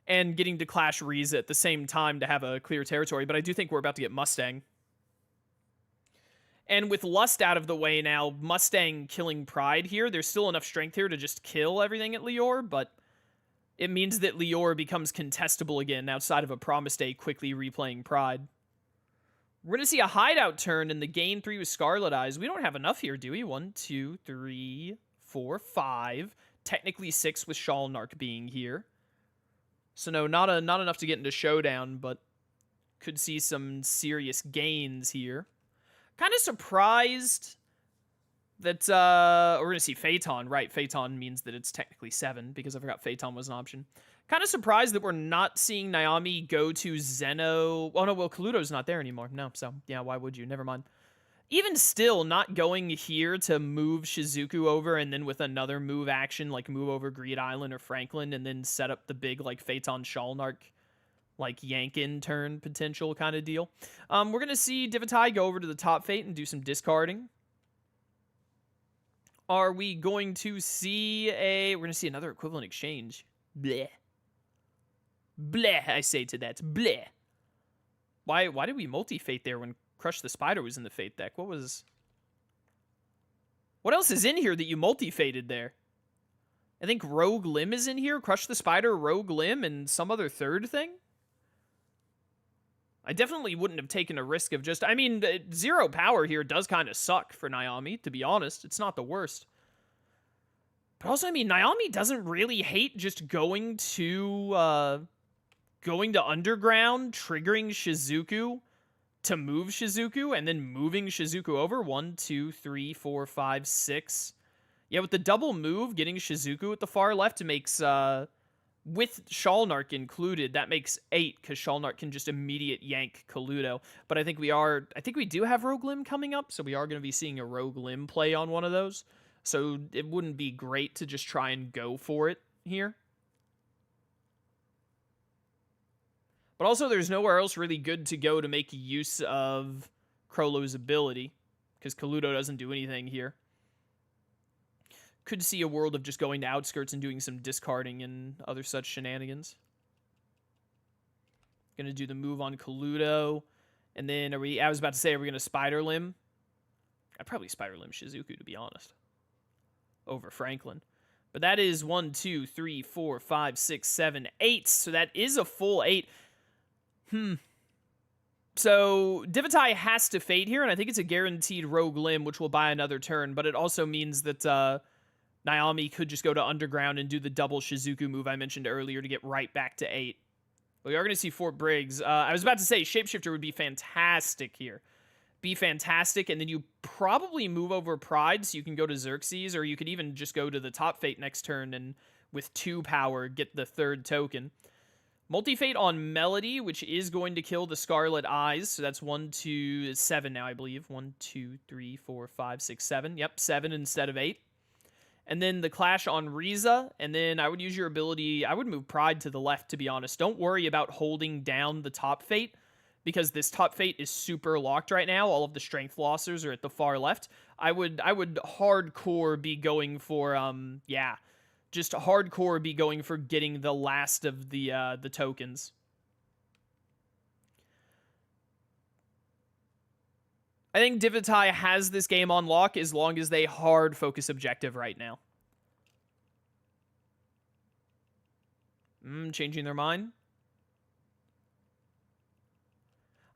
And getting to Clash Riza at the same time to have a clear territory, but I do think we're about to get Mustang. And with Lust out of the way now, Mustang killing Pride here, there's still enough strength here to just kill everything at Lior, but it means that Lior becomes contestable again outside of a Promise Day quickly replaying Pride. We're going to see a hideout turn in the gain 3 with Scarlet Eyes. We don't have enough here, do we? 1, 2, 3, 4, 5. Technically 6 with Shalnark being here. So no, not enough to get into Showdown, but could see some serious gains here. Kind of surprised that, we're going to see Phaeton, right? Phaeton means that it's technically 7, because I forgot Phaeton was an option. Kind of surprised that we're not seeing Naomi go to Zeno. Oh, no, well, Coluto's not there anymore. No, so, yeah, why would you? Never mind. Even still, not going here to move Shizuku over and then with another move action, like move over Greed Island or Franklin, and then set up the big, like, Phaeton Shalnark, like, yank-in turn potential kind of deal. We're going to see Divitae go over to the top fate and do some discarding. Are we going to see we're going to see another equivalent exchange. Bleh. Bleh, I say to that. Bleh. Why did we multi-fate there when Crush the Spider was in the fate deck? What else is in here that you multi-fated there? I think Rogue Limb is in here. Crush the Spider, Rogue Limb, and some other third thing? I definitely wouldn't have taken a risk of just... I mean, 0 power here does kind of suck for Naomi, to be honest. It's not the worst. But also, I mean, Naomi doesn't really hate just going to Underground, triggering Shizuku to move Shizuku, and then moving Shizuku over. 1, 2, 3, 4, 5, 6. Yeah, with the double move, getting Shizuku at the far left makes... with Shalnark included, that makes 8, because Shalnark can just immediate yank Coluto. But I think we do have Rogue Limb coming up, so we are going to be seeing a Rogue Limb play on one of those. So it wouldn't be great to just try and go for it here. But also, there's nowhere else really good to go to make use of Crollo's ability, because Coluto doesn't do anything here. Could see a world of just going to Outskirts and doing some discarding and other such shenanigans. Gonna do the move on Coluto. And then I was about to say, are we gonna Spider Limb? I'd probably Spider Limb Shizuku, to be honest, over Franklin. But that is 1, 2, 3, 4, 5, 6, 7, 8. So that is a full 8. So Divitae has to fade here, and I think it's a guaranteed Rogue Limb, which will buy another turn. But it also means that Naomi could just go to Underground and do the double Shizuku move I mentioned earlier to get right back to 8. We are going to see Fort Briggs. I was about to say Shapeshifter would be fantastic here. Be fantastic, and then you probably move over Pride so you can go to Xerxes, or you could even just go to the top Fate next turn and with 2 power get the 3rd token. Multi-Fate on Melody, which is going to kill the Scarlet Eyes, so that's 1, 2, 7 now, I believe. 1, 2, 3, 4, 5, 6, 7. Yep, 7 instead of 8. And then the Clash on Riza, and then I would use your ability, I would move Pride to the left, to be honest. Don't worry about holding down the top Fate, because this top Fate is super locked right now. All of the strength losses are at the far left. I would hardcore be going for, just hardcore be going for getting the last of the tokens. I think Divitae has this game on lock as long as they hard focus objective right now. Changing their mind.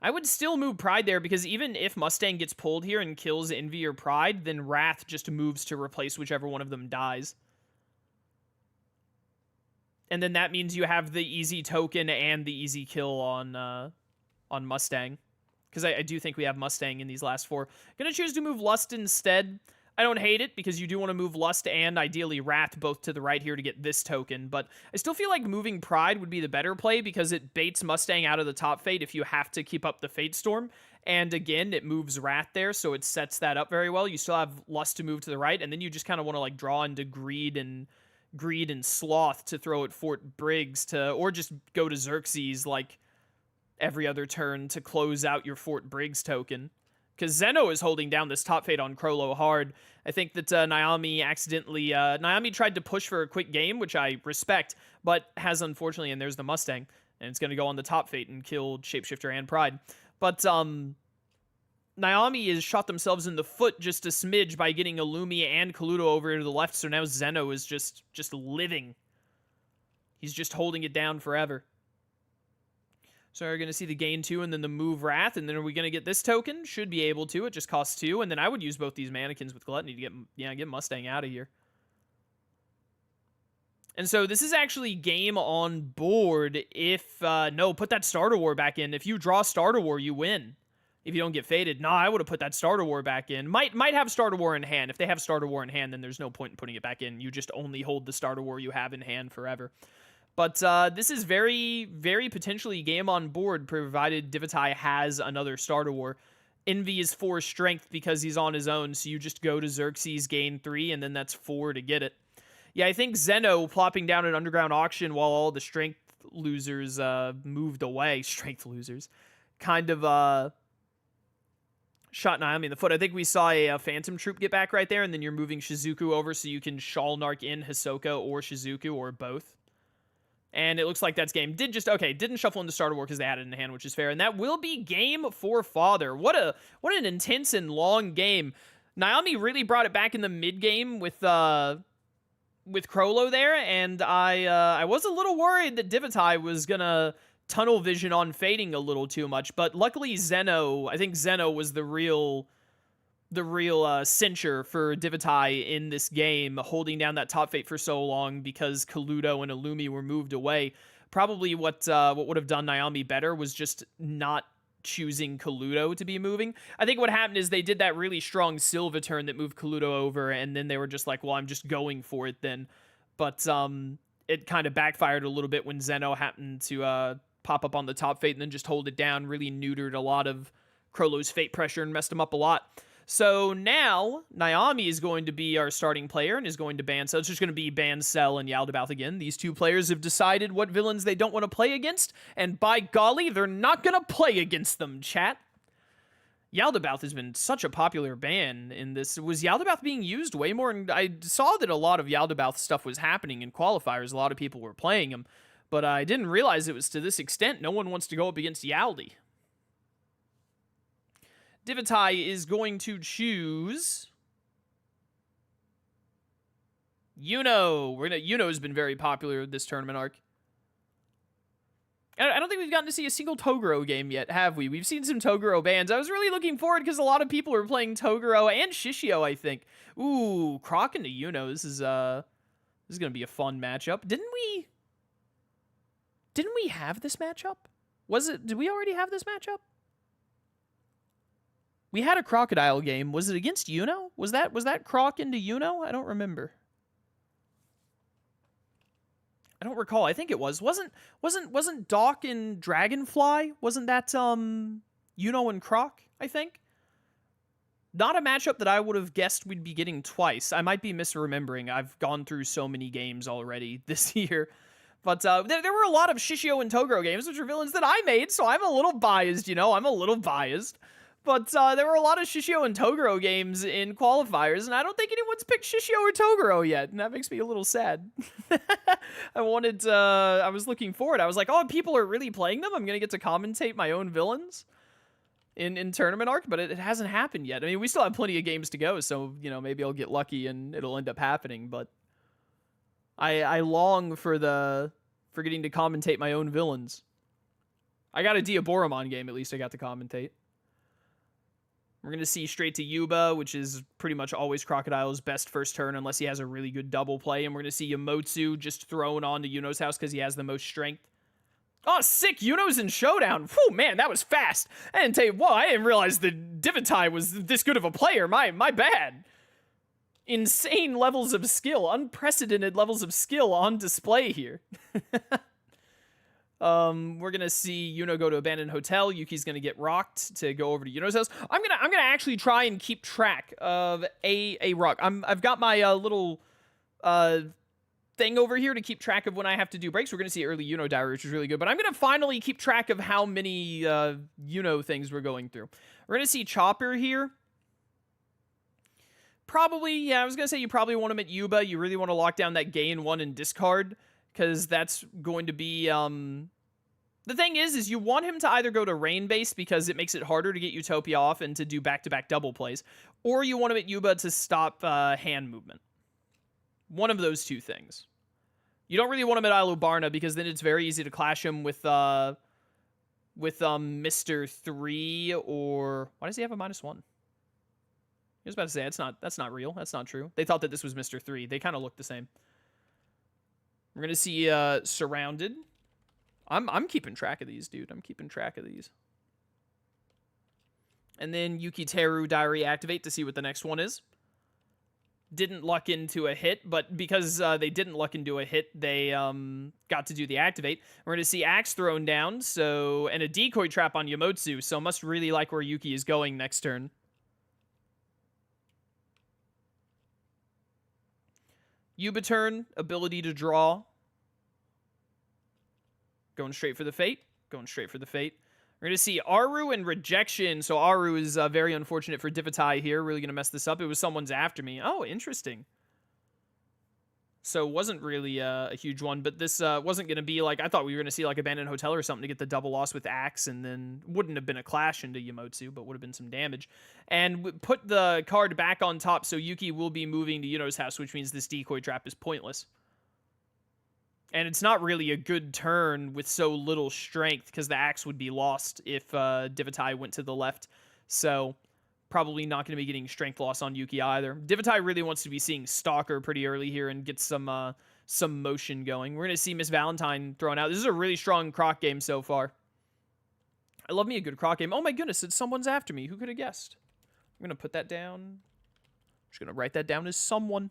I would still move Pride there, because even if Mustang gets pulled here and kills Envy or Pride, then Wrath just moves to replace whichever one of them dies. And then that means you have the easy token and the easy kill on Mustang. Because I do think we have Mustang in these last 4. Gonna choose to move Lust instead. I don't hate it, because you do want to move Lust and ideally Wrath both to the right here to get this token, but I still feel like moving Pride would be the better play, because it baits Mustang out of the top Fate if you have to keep up the Fate Storm, and again, it moves Wrath there, so it sets that up very well. You still have Lust to move to the right, and then you just kind of want to like draw into Greed and Sloth to throw at Fort Briggs or just go to Xerxes like every other turn to close out your Fort Briggs token. Because Zeno is holding down this top Fate on Crollo hard. I think that Naomi Naomi tried to push for a quick game, which I respect, but has unfortunately, and there's the Mustang, and it's going to go on the top Fate and kill Shapeshifter and Pride. But Naomi has shot themselves in the foot just a smidge by getting Illumi and Kaluto over to the left, so now Zeno is just living. He's just holding it down forever. So we're going to see the gain 2 and then the move Wrath, and then are we going to get this token? Should be able to. It just costs 2, and then I would use both these mannequins with Gluttony to get Mustang out of here. And so this is actually game on board if, no, put that Starter War back in. If you draw Starter War, you win. If you don't get faded. Nah, I would have put that Starter War back in. Might have Starter War in hand. If they have Starter War in hand, then there's no point in putting it back in. You just only hold the Starter War you have in hand forever. But this is very, very potentially game on board, provided Divitae has another Starter War. Envy is 4 strength because he's on his own, so you just go to Xerxes, gain 3, and then that's 4 to get it. Yeah, I think Zeno plopping down an Underground Auction while all the strength losers moved away. Strength losers. Kind of shot Naomi in the foot. I think we saw a Phantom Troop get back right there, and then you're moving Shizuku over so you can Shalnark in Hisoka or Shizuku or both. And it looks like that's game. Didn't shuffle into Starter War because they had it in hand, which is fair. And that will be game for Father. What an intense and long game. Naomi really brought it back in the mid game with Crollo there, and I was a little worried that Divitae was gonna tunnel vision on fading a little too much, but luckily I think Zeno was the real cincher for Divitae in this game, holding down that top Fate for so long because Kaluto and Illumi were moved away. Probably what would have done Naomi better was just not choosing Kaluto to be moving. I think what happened is they did that really strong Silva turn that moved Kaluto over, and then they were just like, well, I'm just going for it then. But it kind of backfired a little bit when Zeno happened to pop up on the top Fate and then just hold it down, really neutered a lot of Crollo's Fate pressure and messed him up a lot. So now, Naomi is going to be our starting player and is going to ban Cell. It's just going to be ban Cell and Yaldabaoth again. These two players have decided what villains they don't want to play against, and by golly, they're not going to play against them, chat. Yaldabaoth has been such a popular ban in this. Was Yaldabaoth being used way more? And I saw that a lot of Yaldabaoth stuff was happening in qualifiers. A lot of people were playing him, but I didn't realize it was to this extent. No one wants to go up against Yaldi. Divitae is going to choose Yuno. Yuno's been very popular this tournament arc. I don't think we've gotten to see a single Toguro game yet, have we? We've seen some Toguro bans. I was really looking forward because a lot of people are playing Toguro and Shishio, I think. Ooh, Croc into Yuno. This is gonna be a fun matchup. Didn't we have this matchup? Did we already have this matchup? We had a Crocodile game. Was it against Yuno? Was that Croc into Yuno? I don't remember. I don't recall. I think it was. Wasn't Doc and Dragonfly? Wasn't that Yuno and Croc, I think? Not a matchup that I would have guessed we'd be getting twice. I might be misremembering. I've gone through so many games already this year. But there were a lot of Shishio and Toguro games, which are villains that I made, so I'm a little biased, I'm a little biased. But there were a lot of Shishio and Toguro games in qualifiers, and I don't think anyone's picked Shishio or Toguro yet, and that makes me a little sad. I was looking forward. I was like, oh, people are really playing them? I'm going to get to commentate my own villains in Tournament Arc, but it hasn't happened yet. I mean, we still have plenty of games to go, so, maybe I'll get lucky and it'll end up happening, but I long for getting to commentate my own villains. I got a Diaboromon game, at least I got to commentate. We're going to see straight to Yuba, which is pretty much always Crocodile's best first turn unless he has a really good double play. And we're going to see Yamotsu just thrown on to Yuno's house because he has the most strength. Oh, sick! Yuno's in Showdown! Whew, man, that was fast! I didn't realize that Divitae was this good of a player. My bad. Insane levels of skill. Unprecedented levels of skill on display here. We're gonna see Yuno go to Abandoned Hotel. Yuki's gonna get rocked to go over to Yuno's house. I'm gonna actually try and keep track of a rock. I've got my little thing over here to keep track of when I have to do breaks. We're gonna see early Yuno diary, which is really good. But I'm gonna finally keep track of how many Yuno things we're going through. We're gonna see Chopper here. Probably, yeah, I was gonna say you probably want him at Yuba. You really want to lock down that gain 1 and discard, because that's going to be, the thing is you want him to either go to Rain Base because it makes it harder to get Utopia off and to do back-to-back double plays, or you want him at Yuba to stop hand movement. One of those two things. You don't really want him at Alubarna because then it's very easy to clash him with Mr. 3 or... Why does he have a -1? I was about to say, that's not real. That's not true. They thought that this was Mr. 3. They kind of look the same. We're going to see Surrounded. I'm keeping track of these, dude. I'm keeping track of these. And then Yukiteru Diary Activate to see what the next one is. Didn't luck into a hit, but because they didn't luck into a hit, they got to do the Activate. We're going to see Axe thrown down, and a Decoy Trap on Yamotsu, so must really like where Yuki is going next turn. Yuba turn, ability to draw. Going straight for the Fate. Going straight for the Fate. We're going to see Aru and Rejection. So Aru is very unfortunate for Divitae here. Really going to mess this up. It was someone's after me. Oh, interesting. So it wasn't really a huge one, but this wasn't going to be like, I thought we were going to see like Abandoned Hotel or something to get the double loss with Axe, and then wouldn't have been a clash into Yamotsu, but would have been some damage. And put the card back on top, so Yuki will be moving to Yuno's house, which means this Decoy Trap is pointless. And it's not really a good turn with so little strength, because the Axe would be lost if Divitae went to the left. So probably not going to be getting strength loss on Yuki either. Divitae really wants to be seeing Stalker pretty early here and get some motion going. We're going to see Miss Valentine thrown out. This is a really strong Croc game so far. I love me a good Croc game. Oh my goodness, it's someone's after me. Who could have guessed? I'm going to put that down. I'm just going to write that down as someone.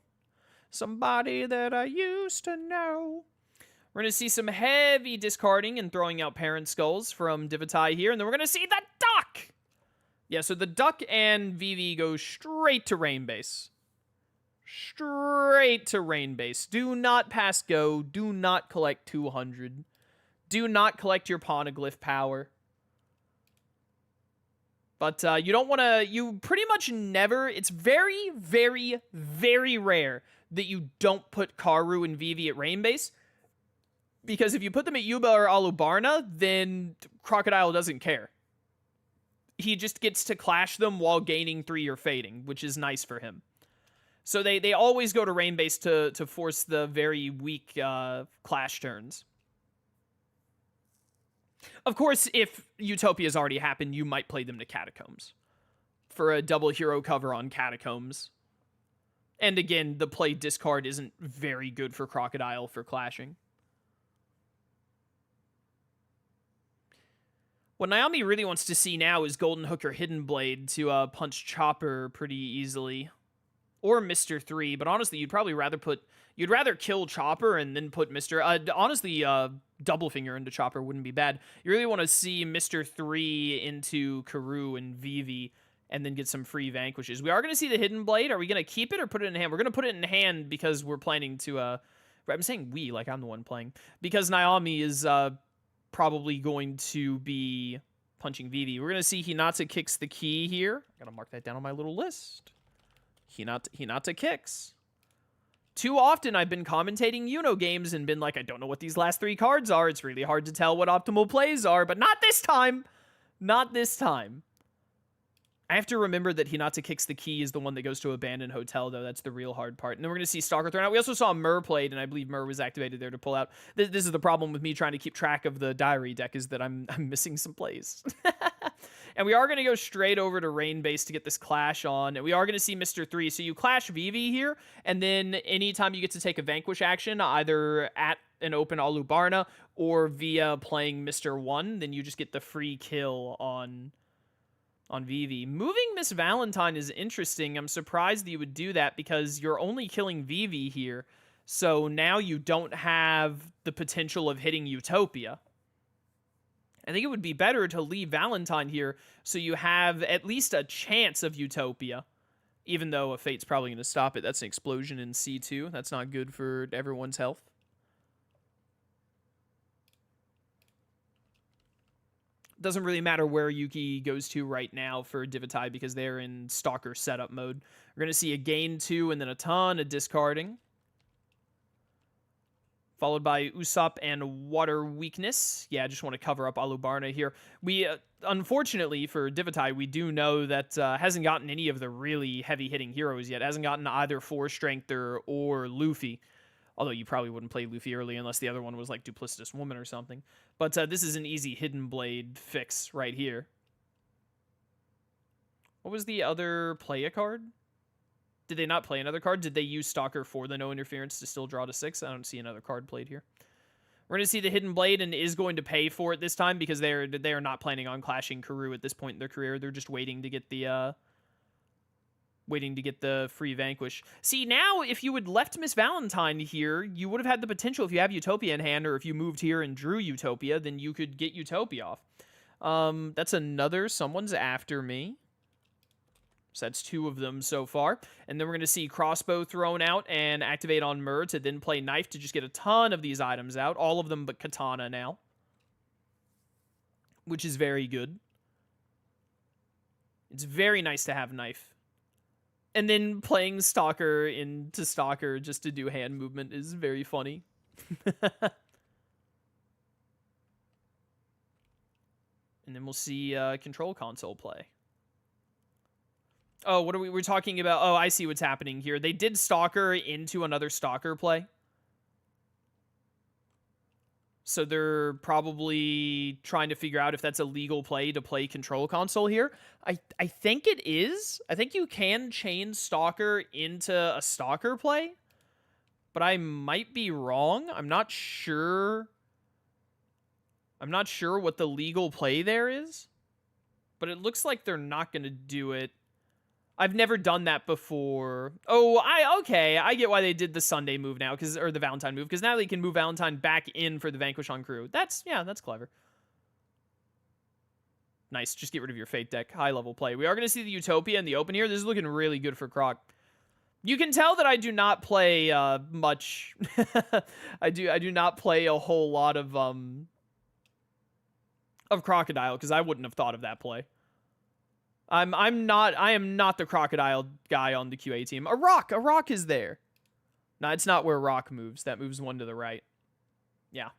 Somebody that I used to know. We're going to see some heavy discarding and throwing out Parent Skulls from Divitae here. And then we're going to see the Duck! Yeah, so the Duck and VV go straight to Rain Base. Straight to Rain Base. Do not pass go. Do not collect 200. Do not collect your Poneglyph power. But you don't want to... You pretty much never... It's very, very, very rare that you don't put Karu and VV at Rain Base. Because if you put them at Yuba or Alubarna, then Crocodile doesn't care. He just gets to clash them while gaining 3 or fading, which is nice for him. So they always go to Rain Base to force the very weak clash turns. Of course, if Utopia's already happened, you might play them to Catacombs for a double hero cover on Catacombs. And again, the play discard isn't very good for Crocodile for clashing. What Naomi really wants to see now is Golden Hook or Hidden Blade to punch Chopper pretty easily. Or Mr. 3, but honestly, you'd probably rather kill Chopper and then put Mr. Honestly, Double Finger into Chopper wouldn't be bad. You really want to see Mr. 3 into Karoo and Vivi, and then get some free vanquishes. We are going to see the Hidden Blade. Are we going to keep it or put it in hand? We're going to put it in hand because we're planning to, I'm saying we, like I'm the one playing. Because Naomi is, probably going to be punching Vivi. We're going to see Hinata kicks the key here. I'm going to mark that down on my little list. Hinata kicks. Too often I've been commentating Uno games and been like, I don't know what these last 3 cards are. It's really hard to tell what optimal plays are, but not this time. Not this time. I have to remember that Hinata kicks the key is the one that goes to Abandoned Hotel, though. That's the real hard part. And then we're going to see Stalker thrown out. We also saw Myrrh played, and I believe Myrrh was activated there to pull out. This is the problem with me trying to keep track of the diary deck, is that I'm missing some plays. And we are going to go straight over to Rain Base to get this clash on. And we are going to see Mr. 3. So you clash Vivi here, and then anytime you get to take a Vanquish action, either at an open Alubarna or via playing Mr. 1, then you just get the free kill on Vivi. Moving Miss Valentine is interesting. I'm surprised that you would do that because you're only killing Vivi here. So now you don't have the potential of hitting Utopia. I think it would be better to leave Valentine here so you have at least a chance of Utopia. Even though a Fate's probably going to stop it. That's an explosion in C2. That's not good for everyone's health. Doesn't really matter where Yuki goes to right now for Divitae because they're in Stalker setup mode. We're going to see a gain 2 and then a ton of discarding. Followed by Usopp and Water Weakness. Yeah, I just want to cover up Alubarna here. We, unfortunately for Divitae, we do know that hasn't gotten any of the really heavy-hitting heroes yet. Hasn't gotten either 4-Strengther or Luffy. Although you probably wouldn't play Luffy early unless the other one was like Duplicitous Woman or something. But this is an easy Hidden Blade fix right here. What was the other play a card? Did they not play another card? Did they use Stalker for the no interference to still draw to 6? I don't see another card played here. We're going to see the Hidden Blade and is going to pay for it this time because they are not planning on clashing Karoo at this point in their career. They're just waiting to get the free Vanquish. See, now, if you had left Miss Valentine here, you would have had the potential, if you have Utopia in hand, or if you moved here and drew Utopia, then you could get Utopia off. That's another Someone's After Me. So that's 2 of them so far. And then we're going to see Crossbow thrown out and activate on Myrrh to then play Knife to just get a ton of these items out. All of them but Katana now. Which is very good. It's very nice to have Knife. And then playing Stalker into Stalker just to do hand movement is very funny. And then we'll see Control Console play. Oh, what are we're talking about? Oh, I see what's happening here. They did Stalker into another Stalker play. So they're probably trying to figure out if that's a legal play to play Control Console here. I think it is. I think you can chain Stalker into a Stalker play. But I might be wrong. I'm not sure. I'm not sure what the legal play there is. But it looks like they're not going to do it. I've never done that before. Oh, okay. I get why they did the Sunday move now, or the Valentine move, because now they can move Valentine back in for the Vanquish on Karoo. That's clever. Nice. Just get rid of your Fate deck. High level play. We are going to see the Utopia in the open here. This is looking really good for Croc. You can tell that I do not play much. I do not play a whole lot of Crocodile, because I wouldn't have thought of that play. I am not the Crocodile guy on the QA team. A rock is there. No, it's not where rock moves. That moves 1 to the right. Yeah.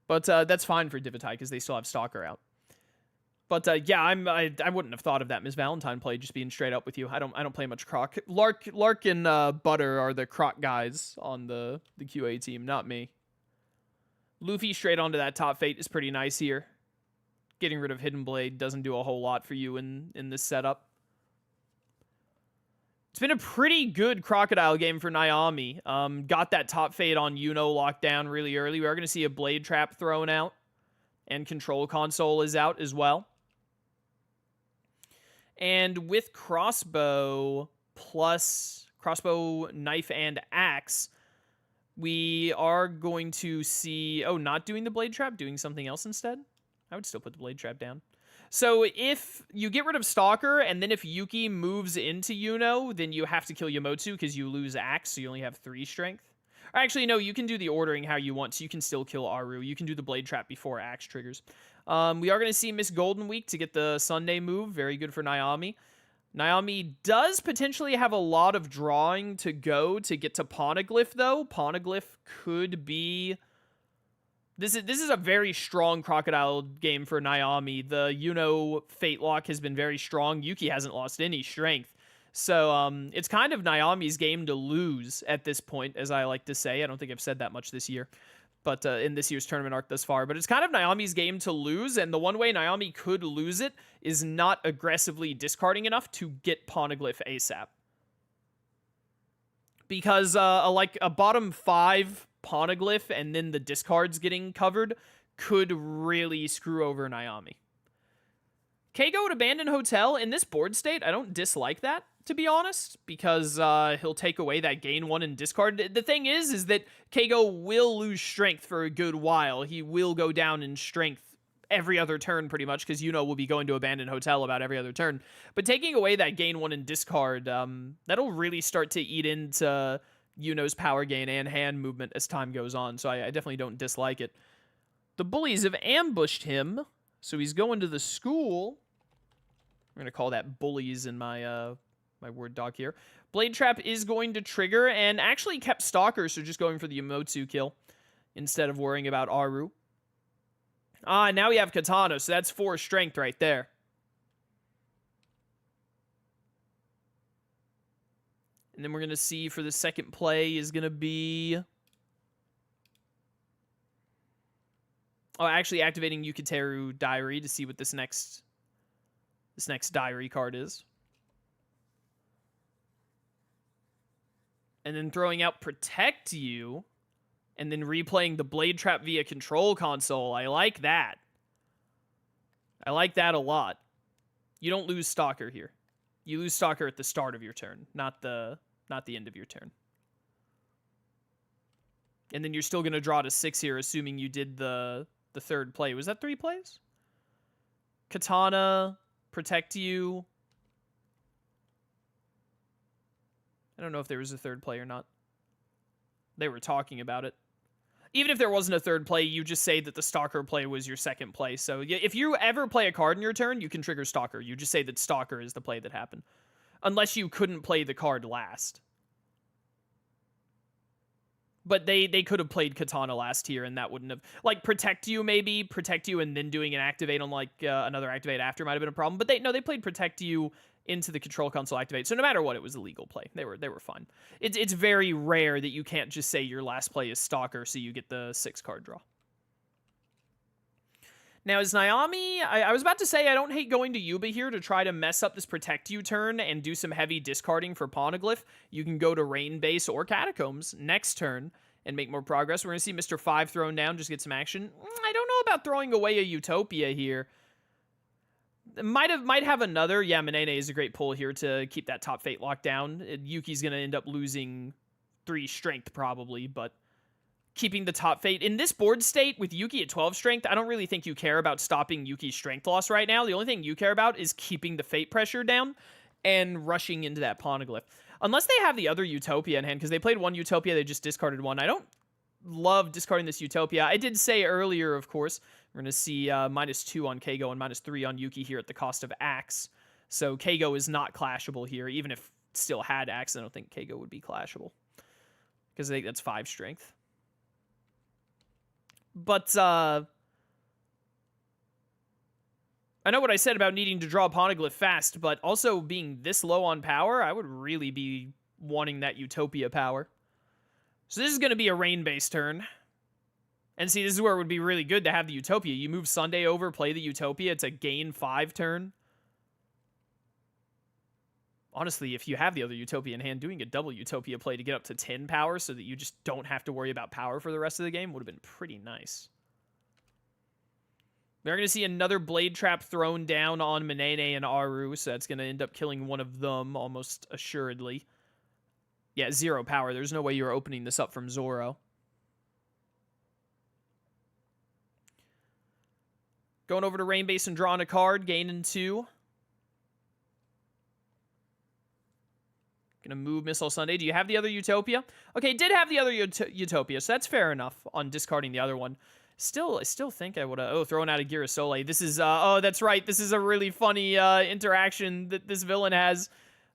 But that's fine for Divitae because they still have Stalker out. But yeah, I wouldn't have thought of that Miss Valentine play, just being straight up with you. I don't play much Croc. Lark and Butter are the Croc guys on the QA team, not me. Luffy straight onto that top fate is pretty nice here. Getting rid of Hidden Blade doesn't do a whole lot for you in this setup. It's been a pretty good Crocodile game for Naomi. Got that top fade on Yuno locked down really early. We are going to see a Blade Trap thrown out. And Control Console is out as well. And with Crossbow plus Crossbow, Knife, and Axe, we are going to see... Oh, not doing the Blade Trap? Doing something else instead? I would still put the Blade Trap down. So if you get rid of Stalker, and then if Yuki moves into Yuno, then you have to kill Yamotsu because you lose Axe, so you only have 3 strength. Or actually, no, you can do the ordering how you want, so you can still kill Aru. You can do the Blade Trap before Axe triggers. We are going to see Miss Golden Week to get the Sunday move. Very good for Naomi. Naomi does potentially have a lot of drawing to go to get to Poneglyph, though. Poneglyph could be... This is a very strong Crocodile game for Naomi. The Yuno Fate Lock has been very strong. Yuki hasn't lost any strength. So it's kind of Naomi's game to lose at this point, as I like to say. I don't think I've said that much this year, but in this year's tournament arc thus far. But it's kind of Naomi's game to lose, and the one way Naomi could lose it is not aggressively discarding enough to get Poneglyph ASAP. Because like a bottom 5 Poneglyph and then the discards getting covered could really screw over Naomi. Keigo at Abandoned Hotel in this board state, I don't dislike that, to be honest, because he'll take away that gain 1 and discard. The thing is that Keigo will lose strength for a good while. He will go down in strength every other turn pretty much, because Yuno will be going to Abandoned Hotel about every other turn. But taking away that gain 1 and discard, that'll really start to eat into Yuno's power gain and hand movement as time goes on, so I definitely don't dislike it. The bullies have ambushed him, so he's going to the school. I'm going to call that bullies in my my word doc here. Blade Trap is going to trigger, and actually kept Stalker, so just going for the Yamotsu kill instead of worrying about Aru. Now we have Katana, so that's 4 strength right there. And then we're going to see for the second play is going to be... Oh, actually activating Yukiteru Diary to see what this next diary card is. And then throwing out Protect You, and then replaying the Blade Trap via Control Console. I like that. I like that a lot. You don't lose Stalker here. You lose Stalker at the start of your turn, not the end of your turn. And then you're still going to draw to 6 here, assuming you did the third play. Was that 3 plays? Katana, Protect You. I don't know if there was a third play or not. They were talking about it. Even if there wasn't a third play, you just say that the Stalker play was your second play. So if you ever play a card in your turn, you can trigger Stalker. You just say that Stalker is the play that happened. Unless you couldn't play the card last. But they could have played Katana last here, and that wouldn't have... Like, Protect You, maybe. Protect You and then doing an activate on, like, another activate after might have been a problem. But they played Protect You into the Control Console activate. So no matter what, it was a legal play. They were fine. It's very rare that you can't just say your last play is Stalker, so you get the 6-card draw. Now, as Naomi, I was about to say I don't hate going to Yuba here to try to mess up this Protect You turn and do some heavy discarding for Poneglyph. You can go to Rain Base or Catacombs next turn and make more progress. We're going to see Mr. 5 thrown down, just get some action. I don't know about throwing away a Utopia here. Might have another. Yeah, Manene is a great pull here to keep that top fate locked down. Yuki's going to end up losing 3 strength probably, but keeping the top fate. In this board state, with Yuki at 12 strength, I don't really think you care about stopping Yuki's strength loss right now. The only thing you care about is keeping the fate pressure down and rushing into that Poneglyph. Unless they have the other Utopia in hand, because they played 1 Utopia, they just discarded 1. I don't love discarding this Utopia. I did say earlier, of course, we're going to see -2 on Keigo and -3 on Yuki here at the cost of Axe. So Keigo is not clashable here. Even if it still had Axe, I don't think Keigo would be clashable. Because I think that's 5 strength. But, I know what I said about needing to draw Poneglyph fast, but also being this low on power, I would really be wanting that Utopia power. So this is going to be a rain-based turn. And see, this is where it would be really good to have the Utopia. You move Sunday over, play the Utopia. It's a gain 5 turn. Honestly, if you have the other Utopia in hand, doing a double Utopia play to get up to 10 power so that you just don't have to worry about power for the rest of the game would have been pretty nice. We're going to see another Blade Trap thrown down on Manene and Aru, so that's going to end up killing one of them almost assuredly. Yeah, 0 power. There's no way you're opening this up from Zoro. Going over to Rain Base and drawing a card, gaining 2. Gonna move Missile Sunday. Do you have the other Utopia? Okay, did have the other Utopia, so that's fair enough on discarding the other one. I still think I would have... Oh, thrown out a Girasole. This is... oh, that's right. This is a really funny interaction that this villain has.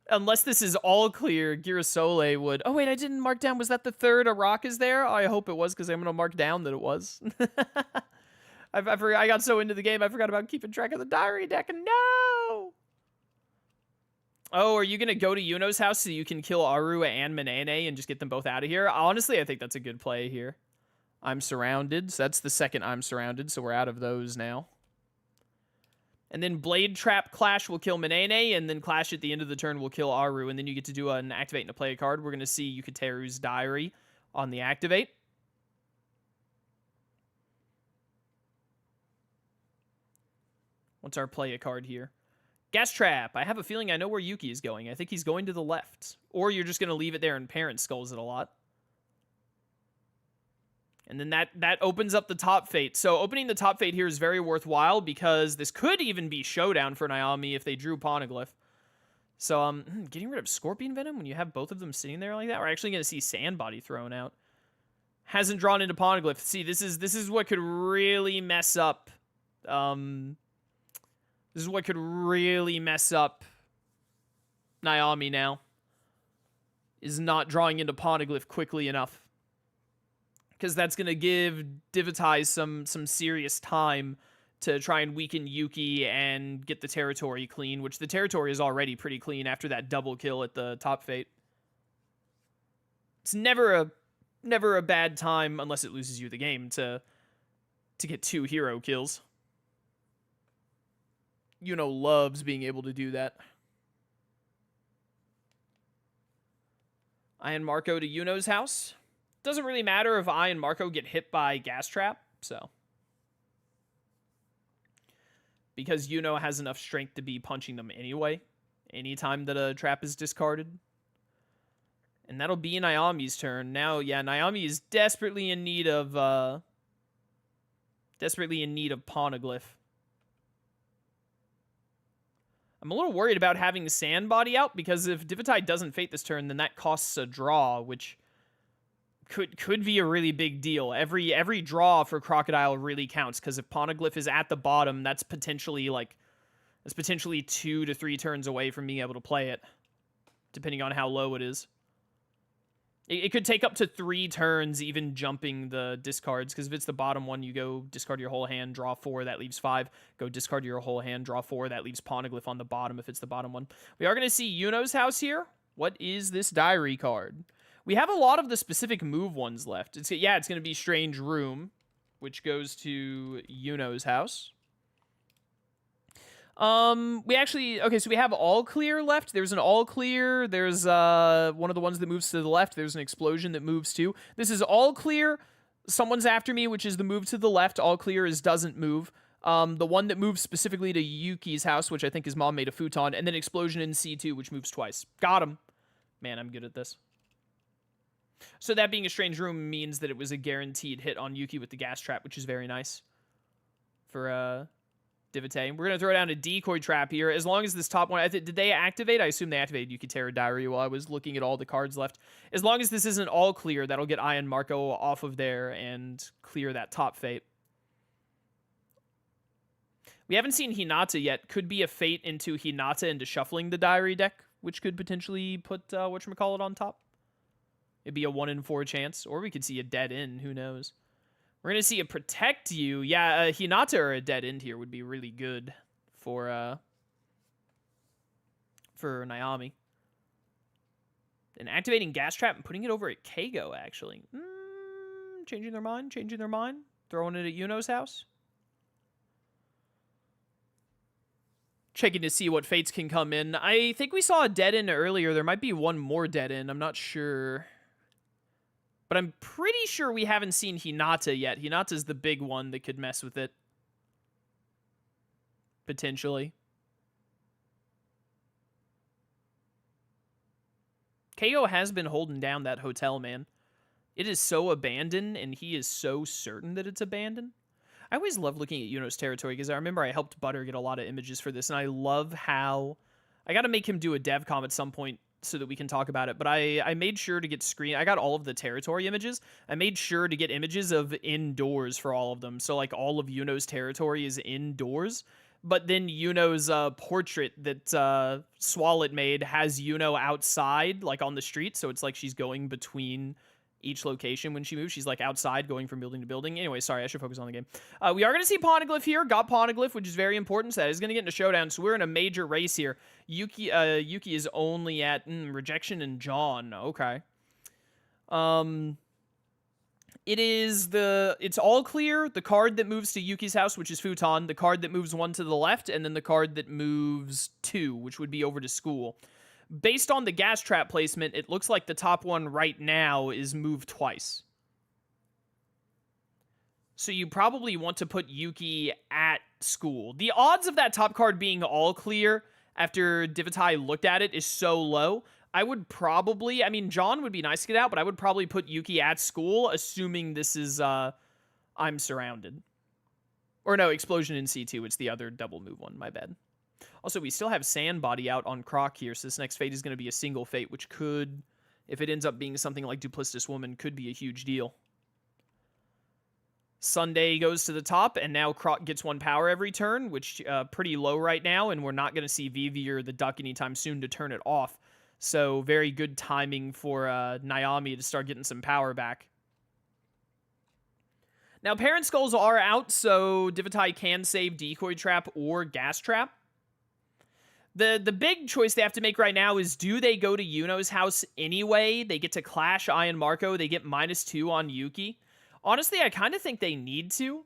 Unless this is all clear, Girasole would... Oh, wait, I didn't mark down. Was that the third Arak is there? I hope it was, because I'm gonna mark down that it was. I got so into the game, I forgot about keeping track of the diary deck. No! Oh, are you going to go to Yuno's house so you can kill Aru and Manene and just get them both out of here? Honestly, I think that's a good play here. I'm surrounded. So that's the second I'm surrounded, so we're out of those now. And then Blade Trap Clash will kill Manene, and then Clash at the end of the turn will kill Aru, and then you get to do an activate and a play a card. We're going to see Yukateru's Diary on the activate. What's our play a card here? Gas Trap. I have a feeling I know where Yuki is going. I think he's going to the left. Or you're just going to leave it there and Parent Skulls it a lot. And then that opens up the Top Fate. So opening the Top Fate here is very worthwhile because this could even be Showdown for Naomi if they drew Poneglyph. So getting rid of Scorpion Venom when you have both of them sitting there like that. We're actually going to see Sandbody thrown out. Hasn't drawn into Poneglyph. See, this is what could really mess up... This is what could really mess up Naomi now. Is not drawing into Poneglyph quickly enough. Because that's going to give Divitae some serious time to try and weaken Yuki and get the territory clean, which the territory is already pretty clean after that double kill at the Top Fate. It's never a bad time, unless it loses you the game, to get 2 hero kills. Yuno loves being able to do that. I and Marco to Yuno's house. Doesn't really matter if I and Marco get hit by Gas Trap, so. Because Yuno has enough strength to be punching them anyway, anytime that a trap is discarded. And that'll be Naomi's turn. Now, yeah, Naomi is desperately in need of Poneglyph. I'm a little worried about having Sandbody out, because if Divitae doesn't fate this turn, then that costs a draw, which could be a really big deal. Every draw for Crocodile really counts, because if Poneglyph is at the bottom, that's potentially 2 to 3 turns away from being able to play it, depending on how low it is. It could take up to 3 turns even jumping the discards, because if it's the bottom one, you go discard your whole hand, draw 4, that leaves 5. Go discard your whole hand, draw 4, that leaves Poneglyph on the bottom if it's the bottom one. We are going to see Yuno's house here. What is this diary card? We have a lot of the specific move ones left. It's going to be Strange Room, which goes to Yuno's house. So we have all clear left. There's an all clear. There's one of the ones that moves to the left. There's an explosion that moves too. This is all clear. Someone's after me, which is the move to the left. All clear is doesn't move. The one that moves specifically to Yuki's house, which I think his mom made a futon, and then explosion in C2, which moves twice. Got him. Man, I'm good at this. So that being a Strange Room means that it was a guaranteed hit on Yuki with the Gas Trap, which is very nice for Divitae. We're going to throw down a Decoy Trap here. As long as this top one... did they activate? I assume they activated Yukateru Diary while I was looking at all the cards left. As long as this isn't all clear, that'll get I and Marco off of there and clear that top fate. We haven't seen Hinata yet. Could be a fate into Hinata into shuffling the Diary deck, which could potentially put whatchamacallit on top. It'd be a 1 in 4 chance. Or we could see a dead end. Who knows? We're going to see a Protect You. Yeah, Hinata or a dead end here would be really good for Naomi. And activating Gas Trap and putting it over at Kago, actually. Changing their mind? Throwing it at Yuno's house. Checking to see what fates can come in. I think we saw a dead end earlier. There might be one more dead end. I'm not sure. But I'm pretty sure we haven't seen Hinata yet. Hinata's the big one that could mess with it. Potentially. Keigo has been holding down that hotel, man. It is so abandoned, and he is so certain that it's abandoned. I always love looking at Yuno's territory, because I remember I helped Butter get a lot of images for this, and I love how... I gotta make him do a dev com at some point so that we can talk about it, but I made sure to get I got all of the territory images. I made sure to get images of indoors for all of them, so like all of Yuno's territory is indoors, but then Yuno's portrait that Swallet made has Yuno outside, like on the street, so it's like she's going between each location when she moves. She's like outside going from building to building. Anyway, sorry, I should focus on the game. We are going to see Poneglyph here. Got Poneglyph, which is very important. So that is going to get into showdown. So we're in a major race here. Yuki is only at Rejection and John. Okay. It's all clear. The card that moves to Yuki's house, which is Futon. The card that moves 1 to the left. And then the card that moves 2, which would be over to school. Based on the gas trap placement, it looks like the top one right now is moved twice. So you probably want to put Yuki at school. The odds of that top card being all clear after Divitae looked at it is so low. I would probably, I mean, John would be nice to get out, but I would probably put Yuki at school, assuming this is, I'm surrounded. Or no, Explosion in C2. It's the other double move one, my bad. Also, we still have Sandbody out on Croc here, so this next fate is going to be a single fate, which could, if it ends up being something like Duplicitous Woman, could be a huge deal. Sunday goes to the top, and now Croc gets 1 power every turn, which pretty low right now, and we're not going to see Vivi or the Duck anytime soon to turn it off. So very good timing for Naomi to start getting some power back. Now, Parent Skulls are out, so Divitae can save Decoy Trap or Gas Trap. The big choice they have to make right now is, do they go to Yuno's house anyway? They get to clash Ian Marco. They get -2 on Yuki. Honestly, I kind of think they need to.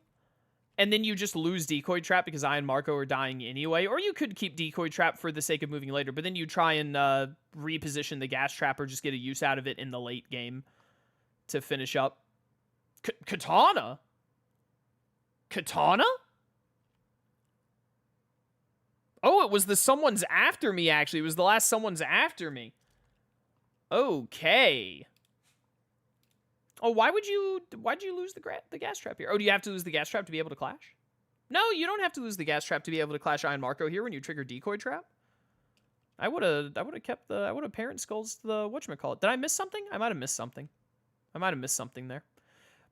And then you just lose Decoy Trap because Ian Marco are dying anyway. Or you could keep Decoy Trap for the sake of moving later. But then you try and reposition the Gas Trap or just get a use out of it in the late game to finish up. Katana? Katana? Oh, it was the someone's after me, actually. It was the last someone's after me. Okay. Oh, why'd you lose the gas trap here? Oh, do you have to lose the gas trap to be able to clash? No, you don't have to lose the gas trap to be able to clash Ian Marco here when you trigger Decoy Trap. I would have Parent Skulls the whatchamacallit. Did I miss something? I might have missed something. I might have missed something there.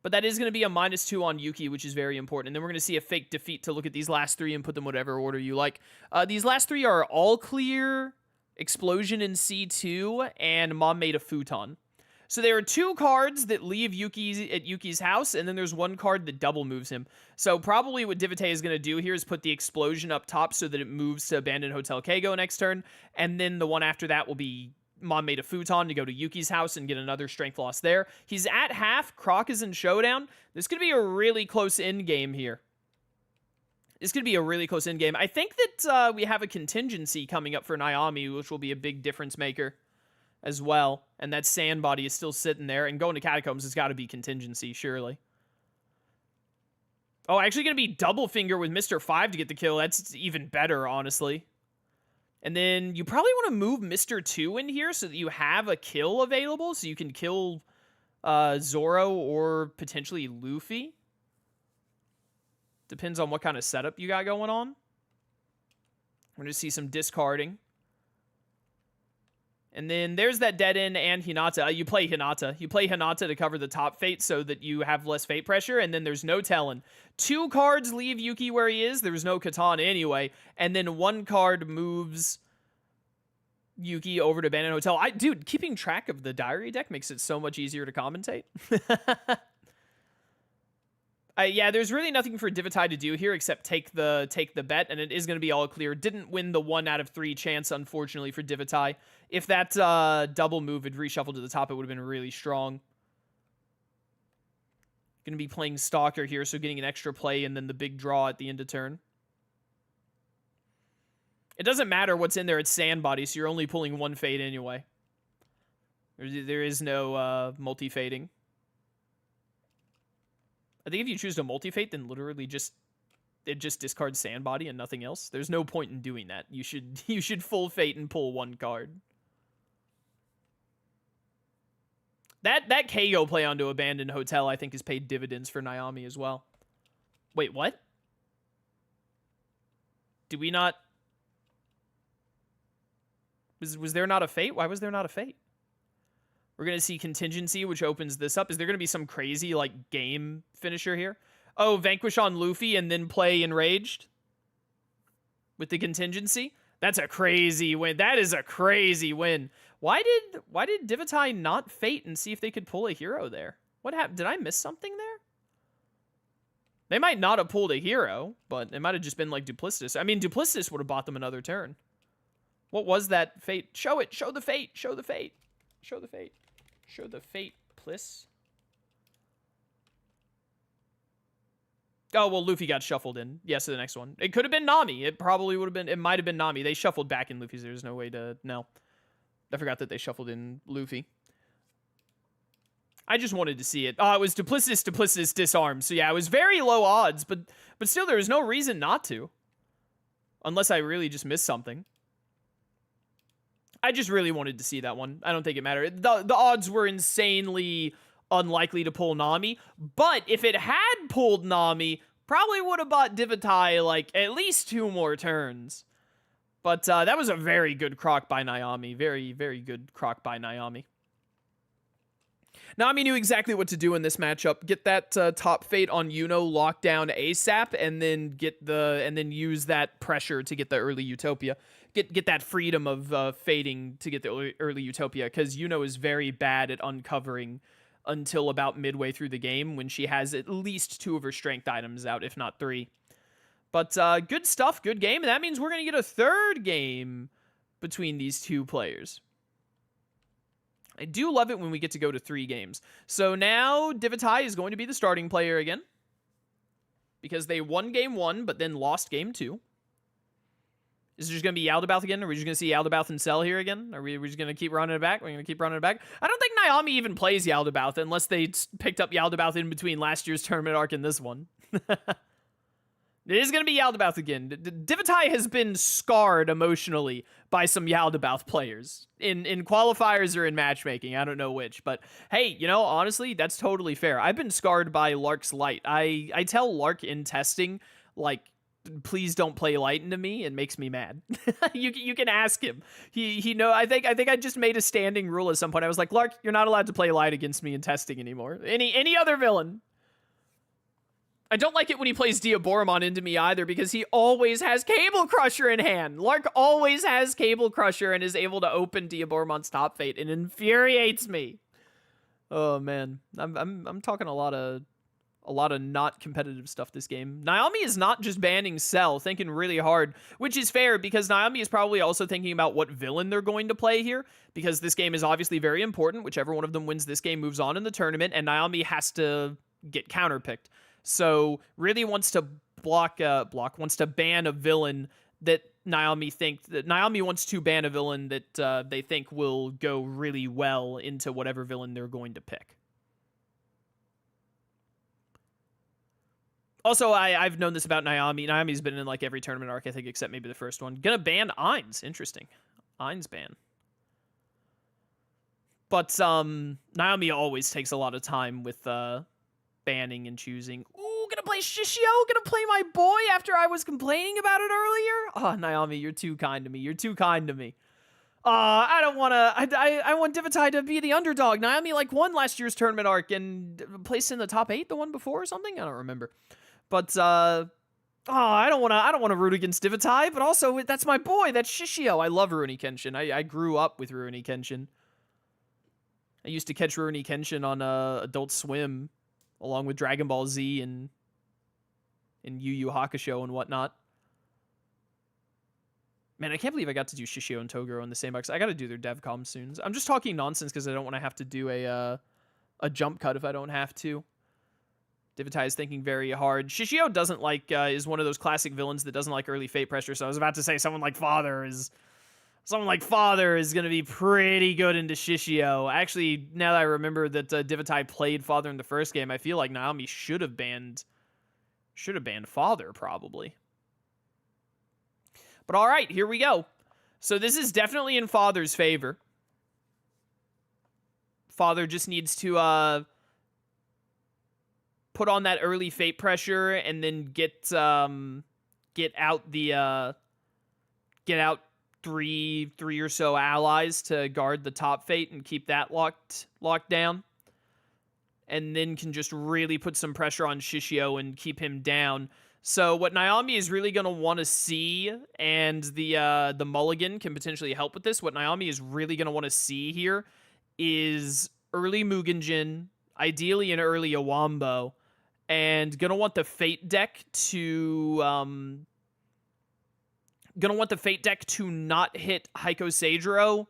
But that is going to be a -2 on Yuki, which is very important. And then we're going to see a fake defeat to look at these last 3 and put them whatever order you like. These last 3 are All Clear, Explosion in C2, and Mom Made a Futon. So there are 2 cards that leave Yuki's house, and then there's 1 card that double moves him. So probably what Divitae is going to do here is put the Explosion up top so that it moves to Abandoned Hotel Keigo next turn, and then the one after that will be Mom Made a Futon to go to Yuki's house and get another strength loss there. He's at half. Croc is in showdown. This could be a really close end game here. This could be a really close end game. I think that we have a contingency coming up for Naomi, which will be a big difference maker as well. And that Sandbody is still sitting there. And going to Catacombs has got to be contingency, surely. Oh, actually going to be double finger with Mr. 5 to get the kill. That's even better, honestly. And then you probably want to move Mr. 2 in here so that you have a kill available. So you can kill Zoro or potentially Luffy. Depends on what kind of setup you got going on. We're going to see some discarding. And then there's that dead end and Hinata. You play Hinata. You play Hinata to cover the top fate so that you have less fate pressure. And then there's no telling. 2 cards leave Yuki where he is. There's no Katana anyway. And then 1 card moves Yuki over to Abandoned Hotel. Dude, keeping track of the diary deck makes it so much easier to commentate. Yeah, there's really nothing for Divitae to do here except take the bet, and it is going to be all clear. Didn't win the 1 out of 3 chance, unfortunately, for Divitae. If that double move had reshuffled to the top, it would have been really strong. Going to be playing Stalker here, so getting an extra play and then the big draw at the end of turn. It doesn't matter what's in there. It's Sandbody, so you're only pulling one fade anyway. There is no multi-fading. I think if you choose to multi-fade, then literally it just discards Sandbody and nothing else. There's no point in doing that. You should full fate and pull one card. That KO play onto Abandoned Hotel, I think, has paid dividends for Naomi as well. Wait, what? Did we not... Was there not a fate? Why was there not a fate? We're going to see Contingency, which opens this up. Is there going to be some crazy, like, game finisher here? Oh, Vanquish on Luffy and then play Enraged? With the Contingency? That's a crazy win. That is a crazy win. Why did Divitae not fate and see if they could pull a hero there? What happened? Did I miss something there? They might not have pulled a hero, but it might have just been like Duplicitous. I mean, Duplicitous would have bought them another turn. What was that fate? Show it. Show the fate. Show the fate. Show the fate. Show the fate, please. Oh, well, Luffy got shuffled in. Yes, to the next one. It could have been Nami. It probably would have been... It might have been Nami. They shuffled back in Luffy's. There's no way to... No. I forgot that they shuffled in Luffy. I just wanted to see it. Oh, it was Duplicitous, Disarm. So, yeah, it was very low odds, but still, there was no reason not to. Unless I really just missed something. I just really wanted to see that one. I don't think it mattered. The odds were insanely unlikely to pull Nami, but if it had pulled Nami, probably would have bought Divitae, like, at least 2 more turns. But that was a very good croc by Naomi. Very, very good croc by Naomi. Naomi knew exactly what to do in this matchup. Get that top fate on Yuno locked down ASAP, and then use that pressure to get the early Utopia. Get that freedom of fading to get the early Utopia, because Yuno is very bad at uncovering until about midway through the game, when she has at least 2 of her strength items out, if not 3. But good stuff, good game, and that means we're going to get a third game between these 2 players. I do love it when we get to go to 3 games. So now Divitae is going to be the starting player again, because they won game 1, but then lost game 2. Is it just going to be Yaldabaoth again? Are we just going to see Yaldabaoth and Cell here again? Are we just going to keep running it back? We're going to keep running it back? I don't think Naomi even plays Yaldabaoth unless they picked up Yaldabaoth in between last year's tournament arc and this one. It is going to be Yaldabaoth again. Divitae has been scarred emotionally by some Yaldabaoth players. In qualifiers or in matchmaking, I don't know which. But hey, you know, honestly, that's totally fair. I've been scarred by Lark's Light. I tell Lark in testing, like, please don't play Light into me. It makes me mad. You can ask him. He know. I think I just made a standing rule at some point. I was like, Lark, you're not allowed to play Light against me in testing anymore. Any other villain. I don't like it when he plays Diaboromon into me either, because he always has Cable Crusher in hand. Lark always has Cable Crusher and is able to open Diaboromon's top fate. It infuriates me. Oh man, I'm talking a lot of not competitive stuff this game. Naomi is not just banning Cell, thinking really hard, which is fair, because Naomi is probably also thinking about what villain they're going to play here, because this game is obviously very important. Whichever one of them wins this game moves on in the tournament, and Naomi has to get counterpicked. So really wants to wants to ban a villain that Naomi wants to ban a villain that they think will go really well into whatever villain they're going to pick. Also, I've known this about Naomi. Naomi's been in like every tournament arc, I think, except maybe the first one. Gonna ban Ainz. Interesting. Ainz ban. But Naomi always takes a lot of time with banning and choosing. Ooh, gonna play Shishio, gonna play my boy after I was complaining about it earlier. Oh, Naomi, you're too kind to me. You're too kind to me. I don't want to. I want Divitae to be the underdog. Naomi like won last year's tournament arc and placed in the top 8 the one before or something. I don't remember. But I don't want to root against Divitae. But also that's my boy. That's Shishio. I love Rurouni Kenshin. I grew up with Rurouni Kenshin. I used to catch Rurouni Kenshin on Adult Swim, along with Dragon Ball Z and Yu Yu Hakusho and whatnot. Man, I can't believe I got to do Shishio and Toguro in the same box. I got to do their DevCom soon. I'm just talking nonsense because I don't want to have to do a jump cut if I don't have to. Divitae is thinking very hard. Shishio doesn't like, is one of those classic villains that doesn't like early fate pressure, so I was about to say someone like Father is going to be pretty good into Shishio. Actually, now that I remember that Divitae played Father in the first game, I feel like Naomi should have banned Father, probably. But all right, here we go. So this is definitely in Father's favor. Father just needs to put on that early fate pressure and then get out three or so allies to guard the top fate and keep that locked down. And then can just really put some pressure on Shishio and keep him down. So what Naomi is really going to want to see, and the mulligan can potentially help with this, what Naomi is really going to want to see here is early Mugenjin, ideally an early Awambo, and going to want the Fate deck to not hit Heiko Seijiro,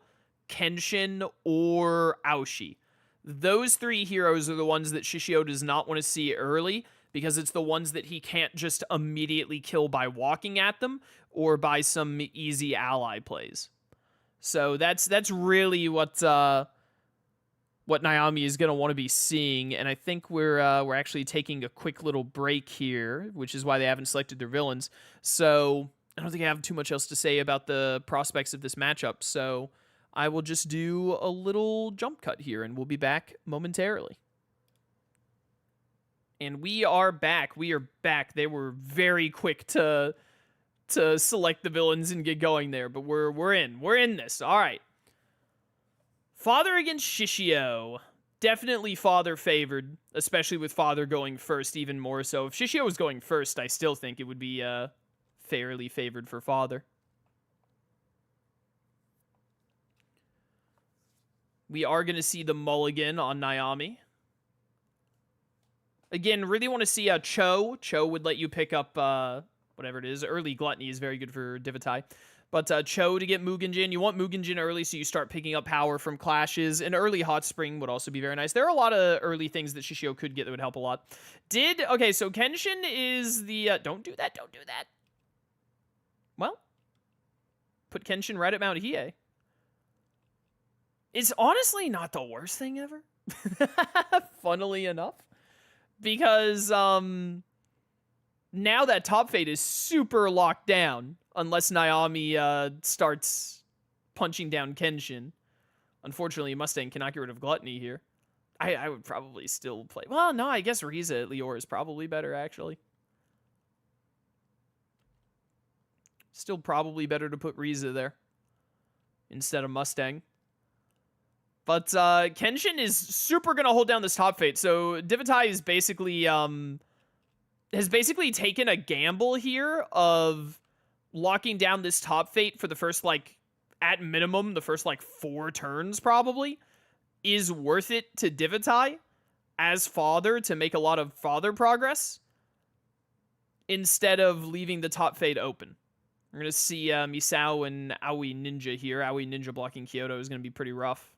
Kenshin, or Aoshi. Those three heroes are the ones that Shishio does not want to see early, because it's the ones that he can't just immediately kill by walking at them or by some easy ally plays. So that's really what Naomi is going to want to be seeing, and I think we're actually taking a quick little break here, which is why they haven't selected their villains. So I don't think I have too much else to say about the prospects of this matchup, so I will just do a little jump cut here, and we'll be back momentarily. And we are back. We are back. They were very quick to select the villains and get going there, but we're in this. All right. Father against Shishio. Definitely Father favored, especially with Father going first, even more so. If Shishio was going first, I still think it would be fairly favored for Father. We are going to see the mulligan on Naomi. Again, really want to see Cho. Cho would let you pick up whatever it is. Early Gluttony is very good for Divitae. But Cho to get Mugenjin. You want Mugenjin early so you start picking up power from clashes. An early Hot Spring would also be very nice. There are a lot of early things that Shishio could get that would help a lot. Okay, so Kenshin is the... don't do that. Well, put Kenshin right at Mount Hiei. It's honestly not the worst thing ever. Funnily enough. Because now that top fate is super locked down, unless Naomi starts punching down Kenshin. Unfortunately, Mustang cannot get rid of Gluttony here. I would probably still play... Well, no, I guess Riza at Lior is probably better, actually. Still probably better to put Riza there instead of Mustang. But Kenshin is super going to hold down this top fate. So Divitae is basically has basically taken a gamble here of locking down this top fate for the first, like, at minimum, the first, like, 4 turns probably is worth it to Divitae as Father to make a lot of Father progress instead of leaving the top fate open. We're going to see Misao and Aoi Ninja here. Aoi Ninja blocking Kyoto is going to be pretty rough.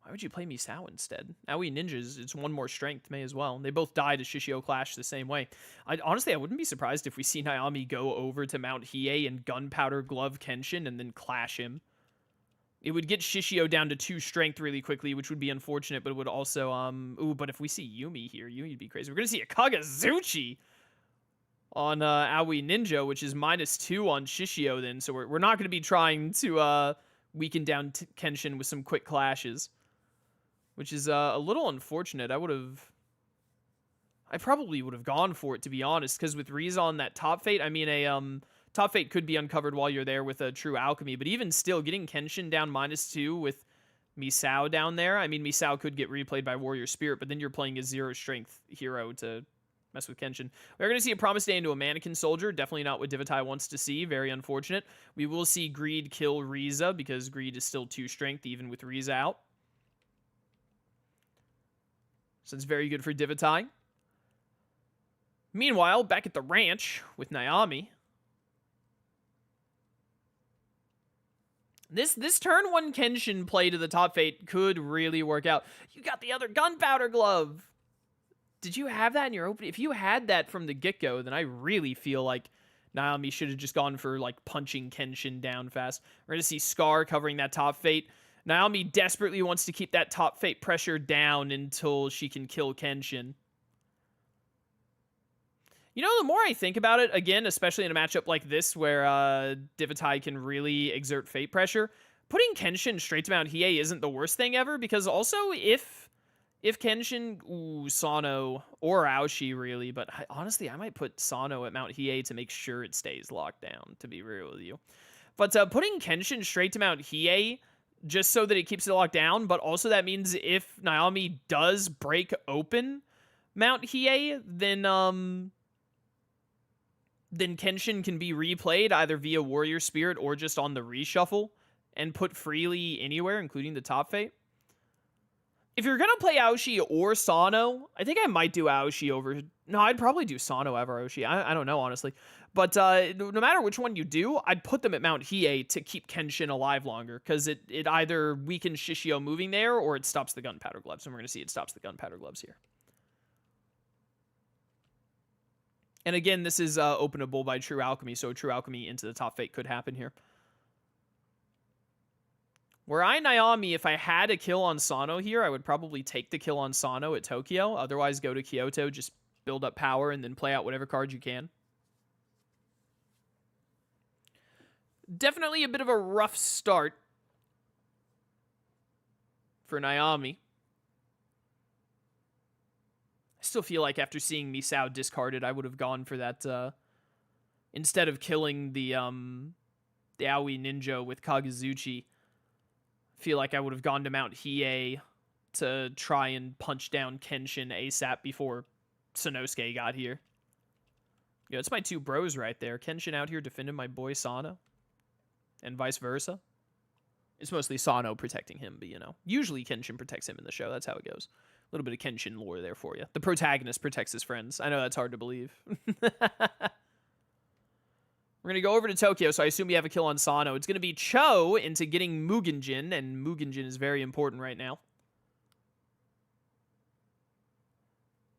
Why would you play Misao instead? Aoi Ninjas, it's 1 more strength, may as well. They both died as Shishio Clash the same way. Honestly, I wouldn't be surprised if we see Naomi go over to Mount Hiei and Gunpowder Glove Kenshin and then clash him. It would get Shishio down to 2 strength really quickly, which would be unfortunate, but it would also... but if we see Yumi here, Yumi'd be crazy. We're going to see a Kagazuchi on Aoi Ninja, which is -2 on Shishio then, so we're not going to be trying to weaken down Kenshin with some quick clashes. Which is a little unfortunate. I probably would have gone for it, to be honest, because with Riza on that top fate, I mean, a top fate could be uncovered while you're there with a true alchemy, but even still, getting Kenshin down -2 with Misao down there, I mean, Misao could get replayed by Warrior Spirit, but then you're playing a 0 strength hero to mess with Kenshin. We're going to see a Promise Day into a Mannequin Soldier. Definitely not what Divitae wants to see. Very unfortunate. We will see Greed kill Riza, because Greed is still 2 strength, even with Riza out. So it's very good for Divitae. Meanwhile, back at the ranch with Naomi. This turn 1 Kenshin play to the top fate could really work out. You got the other Gunpowder Glove. Did you have that in your opening? If you had that from the get-go, then I really feel like Naomi should have just gone for, like, punching Kenshin down fast. We're going to see Scar covering that top fate. Naomi desperately wants to keep that top fate pressure down until she can kill Kenshin. You know, the more I think about it, again, especially in a matchup like this where Divitae can really exert fate pressure, putting Kenshin straight to Mount Hiei isn't the worst thing ever, because also if Kenshin, Sano, or Aoshi really, but honestly, I might put Sano at Mount Hiei to make sure it stays locked down, to be real with you. But putting Kenshin straight to Mount Hiei, just so that it keeps it locked down, but also that means if Naomi does break open Mount Hiei, then Kenshin can be replayed either via Warrior Spirit or just on the reshuffle and put freely anywhere, including the top fate. If you're going to play Aoshi or Sano, I think I might do Aoshi over... No, I'd probably do Sano over Aoshi. I don't know, honestly. But no matter which one you do, I'd put them at Mount Hiei to keep Kenshin alive longer, because it either weakens Shishio moving there or it stops the Gunpowder Gloves. And we're going to see it stops the Gunpowder Gloves here. And again, this is openable by True Alchemy, so True Alchemy into the top fate could happen here. Were I Naomi, if I had a kill on Sano here, I would probably take the kill on Sano at Tokyo. Otherwise, go to Kyoto, just build up power, and then play out whatever cards you can. Definitely a bit of a rough start for Naomi. I still feel like after seeing Misao discarded, I would have gone for that, instead of killing the Aoi Ninja with Kagezuchi. Feel like I would have gone to Mount Hiei to try and punch down Kenshin ASAP before Sanosuke got here. Yeah, it's my two bros right there. Kenshin out here defending my boy Sano. And vice versa. It's mostly Sano protecting him, but you know. Usually Kenshin protects him in the show. That's how it goes. A little bit of Kenshin lore there for you. The protagonist protects his friends. I know that's hard to believe. We're going to go over to Tokyo, so I assume we have a kill on Sano. It's going to be Cho into getting Mugenjin, and Mugenjin is very important right now.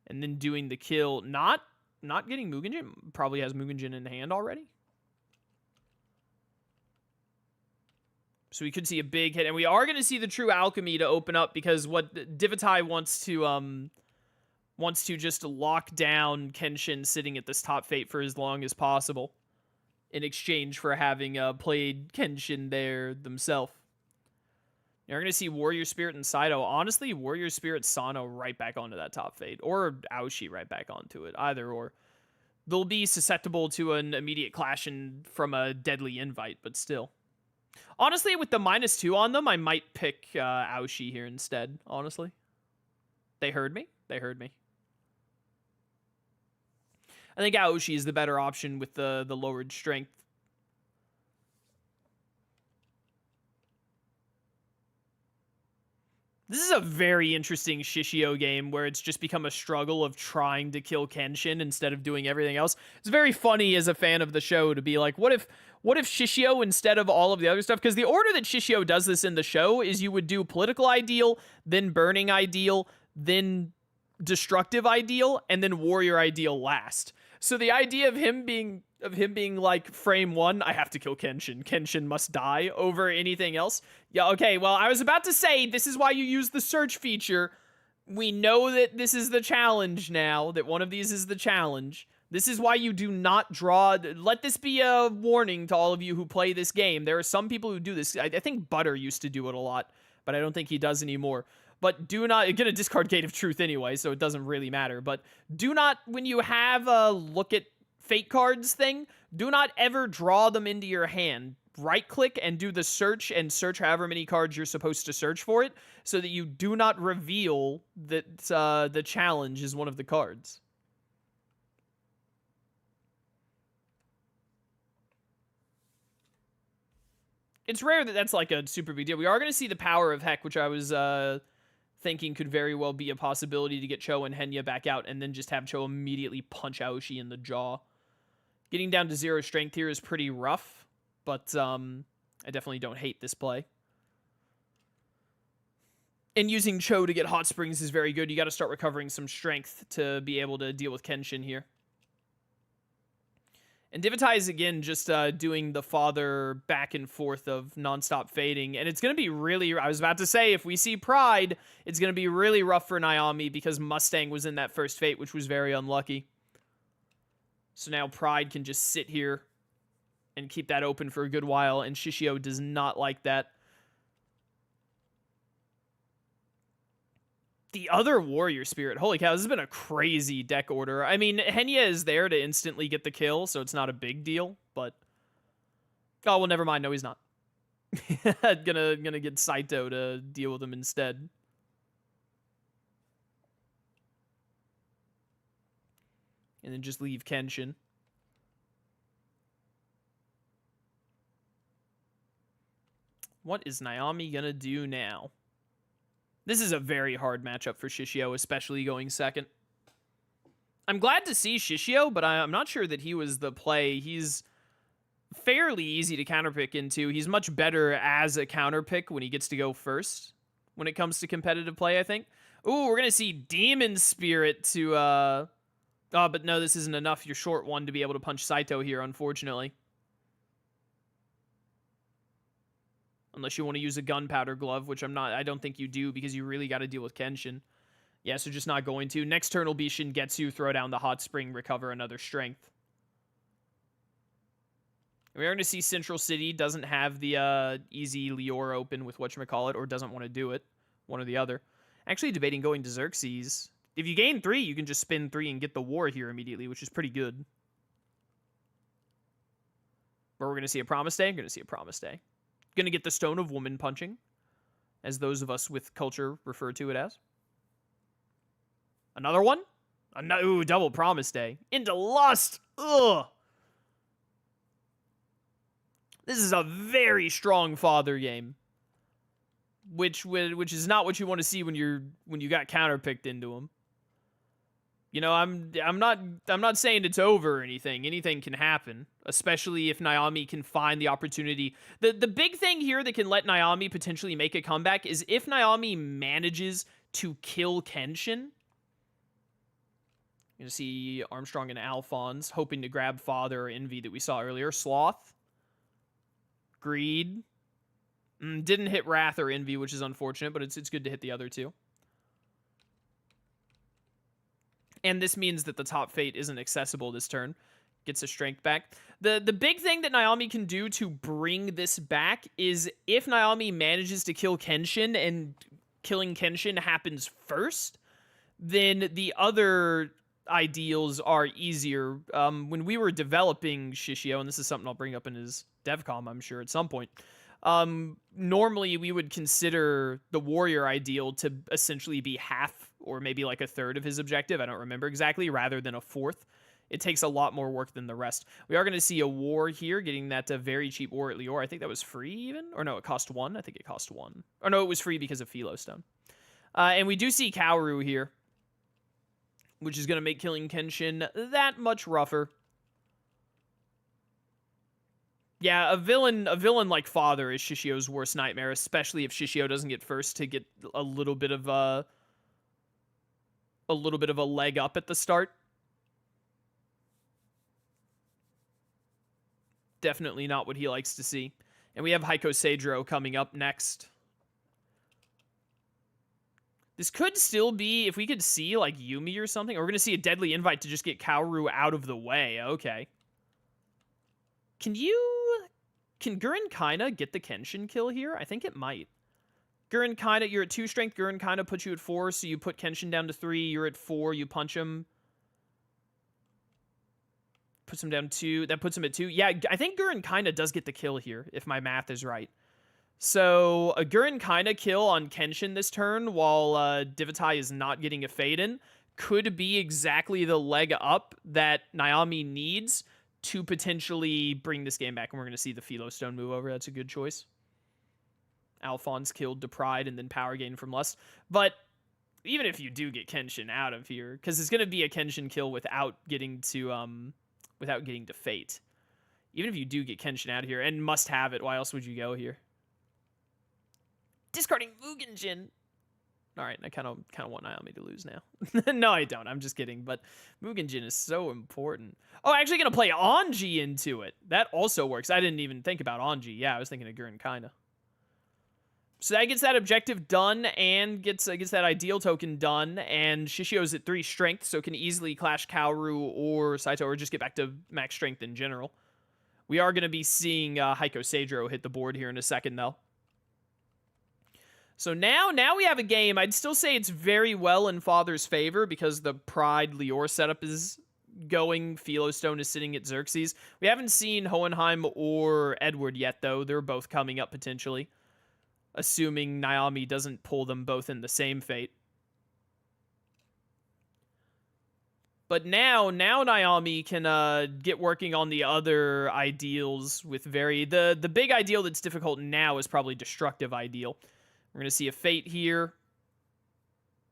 And then doing the kill. Not getting Mugenjin. Probably has Mugenjin in hand already. So we could see a big hit. And we are going to see the True Alchemy to open up, because what Divitae wants to just lock down Kenshin sitting at this top fate for as long as possible, in exchange for having played Kenshin there themselves. You're going to see Warrior Spirit and Saito. Honestly, Warrior Spirit Sano right back onto that top fate. Or Aoshi right back onto it. Either or. They'll be susceptible to an immediate clash from a deadly invite, but still. Honestly, with the -2 on them, I might pick Aoshi here instead, honestly. They heard me. They heard me. I think Aoshi is the better option with the lowered strength. This is a very interesting Shishio game where it's just become a struggle of trying to kill Kenshin instead of doing everything else. It's very funny as a fan of the show to be like, what if Shishio, instead of all of the other stuff, because the order that Shishio does this in the show is you would do Political Ideal, then Burning Ideal, then Destructive Ideal, and then Warrior Ideal last. So the idea of him being like, frame 1, I have to kill Kenshin. Kenshin must die over anything else. Yeah, okay, well, I was about to say, this is why you use the search feature. We know that this is the challenge now, that one of these is the challenge. This is why you do not draw... Let this be a warning to all of you who play this game. There are some people who do this. I think Butter used to do it a lot, but I don't think he does anymore. But do not get a discard Gate of Truth anyway, so it doesn't really matter. But do not, when you have a look at fate cards thing, do not ever draw them into your hand. Right-click and do the search, and search however many cards you're supposed to search for it, so that you do not reveal that the challenge is one of the cards. It's rare that that's like a super big deal. We are going to see the Power of Heck, which I was... thinking could very well be a possibility to get Cho and Henya back out, and then just have Cho immediately punch Aoshi in the jaw. Getting down to 0 strength here is pretty rough, but I definitely don't hate this play. And using Cho to get Hot Springs is very good. You got to start recovering some strength to be able to deal with Kenshin here. And Divitae is, again, just doing the father back and forth of nonstop fading. And it's going to be really... I was about to say, if we see Pride, it's going to be really rough for Naomi because Mustang was in that first fate, which was very unlucky. So now Pride can just sit here and keep that open for a good while. And Shishio does not like that. The other Warrior Spirit. Holy cow, this has been a crazy deck order. I mean, Henya is there to instantly get the kill, so it's not a big deal, but... Oh, well, never mind. No, he's not. gonna get Saito to deal with him instead. And then just leave Kenshin. What is Naomi gonna do now? This is a very hard matchup for Shishio, especially going second. I'm glad to see Shishio, but I'm not sure that he was the play. He's fairly easy to counterpick into. He's much better as a counterpick when he gets to go first when it comes to competitive play, I think. Ooh, we're going to see Demon Spirit to... Oh, but no, this isn't enough. You're short one to be able to punch Saito here, unfortunately. Unless you want to use a gunpowder glove, which I don't think you do because you really got to deal with Kenshin. Yeah, so just not going to. Next turn will be Shingetsu, throw down the Hot Spring, recover another strength. We are going to see Central City doesn't have the easy Lior open with whatchamacallit, or doesn't want to do it. One or the other. Actually debating going to Xerxes. If you gain 3, you can just spin 3 and get the war here immediately, which is pretty good. But we're going to see a Promise Day. I'm going to see a Promise Day. Going to get the Stone of Woman Punching, as those of us with culture refer to it as. Another one? Ooh, double Promise Day. Into Lust! Ugh! This is a very strong father game. Which is not what you want to see when you got counterpicked into him. You know, I'm not saying it's over or anything. Anything can happen, especially if Naomi can find the opportunity. The big thing here that can let Naomi potentially make a comeback is if Naomi manages to kill Kenshin. You're going to see Armstrong and Alphonse hoping to grab Father or Envy that we saw earlier. Sloth. Greed. Didn't hit Wrath or Envy, which is unfortunate, but it's good to hit the other two. And this means that the top fate isn't accessible this turn. Gets a strength back. The big thing that Naomi can do to bring this back is if Naomi manages to kill Kenshin and killing Kenshin happens first, then the other ideals are easier. When we were developing Shishio, and this is something I'll bring up in his DevCom, I'm sure, at some point, normally we would consider the warrior ideal to essentially be half or maybe like a third of his objective. I don't remember exactly, rather than a fourth. It takes a lot more work than the rest. We are going to see a war here, getting that very cheap war at Lior. I think that was free even? Or no, it cost 1. I think it cost 1. Or no, it was free because of Philo Stone. And we do see Kaoru here, which is going to make killing Kenshin that much rougher. Yeah, a villain like Father is Shishio's worst nightmare, especially if Shishio doesn't get first to get a little bit of a leg up at the start. Definitely not what he likes to see. And we have Heiko Seidro coming up next. This could still be, if we could see like Yumi or something, or we're going to see a Deadly Invite to just get Kaoru out of the way. Okay. Can Gurren Kaina get the Kenshin kill here? I think it might. Gurren Kaina, you're at 2 strength. Gurren Kaina puts you at 4, so you put Kenshin down to 3. You're at 4, you punch him. Puts him down 2. That puts him at 2. Yeah, I think Gurren Kaina does get the kill here, if my math is right. So, a Gurren Kaina kill on Kenshin this turn, while Divitae is not getting a fade in, could be exactly the leg up that Naomi needs to potentially bring this game back. And we're going to see the Philo Stone move over. That's a good choice. Alphonse killed to Pride and then power gain from Lust. But even if you do get Kenshin out of here, because it's going to be a Kenshin kill without getting to Fate. Even if you do get Kenshin out of here and must have it, why else would you go here? Discarding Mugenjin. All right, I kind of want Naomi to lose now. No, I don't. I'm just kidding. But Mugenjin is so important. Oh, actually gonna play Anji into it. That also works. I didn't even think about Anji. Yeah, I was thinking of Gurren kinda. So that gets that objective done and gets that ideal token done. And Shishio's at 3 strength, so can easily clash Kaoru or Saito, or just get back to max strength in general. We are gonna be seeing Heiko Seidro hit the board here in a second, though. So now we have a game. I'd still say it's very well in Father's favor because the Pride Lior setup is going. Philostone is sitting at Xerxes. We haven't seen Hohenheim or Edward yet, though. They're both coming up potentially, assuming Naomi doesn't pull them both in the same fate. But now Naomi can get working on the other ideals with the big ideal that's difficult now is probably Destructive Ideal. We're going to see a Fate here.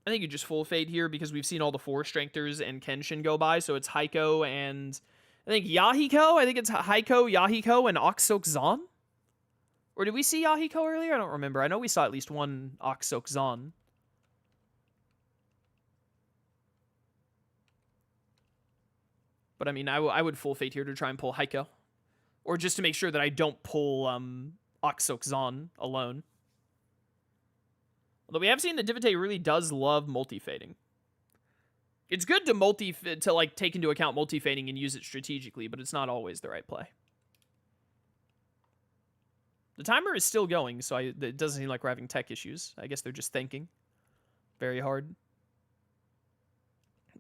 I think you just full Fate here because we've seen all the 4 strengthers and Kenshin go by. So it's Heiko and I think Yahiko. I think it's Heiko, Yahiko, and Oksok Zon. Or did we see Yahiko earlier? I don't remember. I know we saw at least one Oksok Zon. But I mean, I would full Fate here to try and pull Heiko. Or just to make sure that I don't pull Oksok Zon alone. Although we have seen that Divitae really does love multi-fading. It's good to like take into account multi-fading and use it strategically, but it's not always the right play. The timer is still going, so it doesn't seem like we're having tech issues. I guess they're just thinking very hard.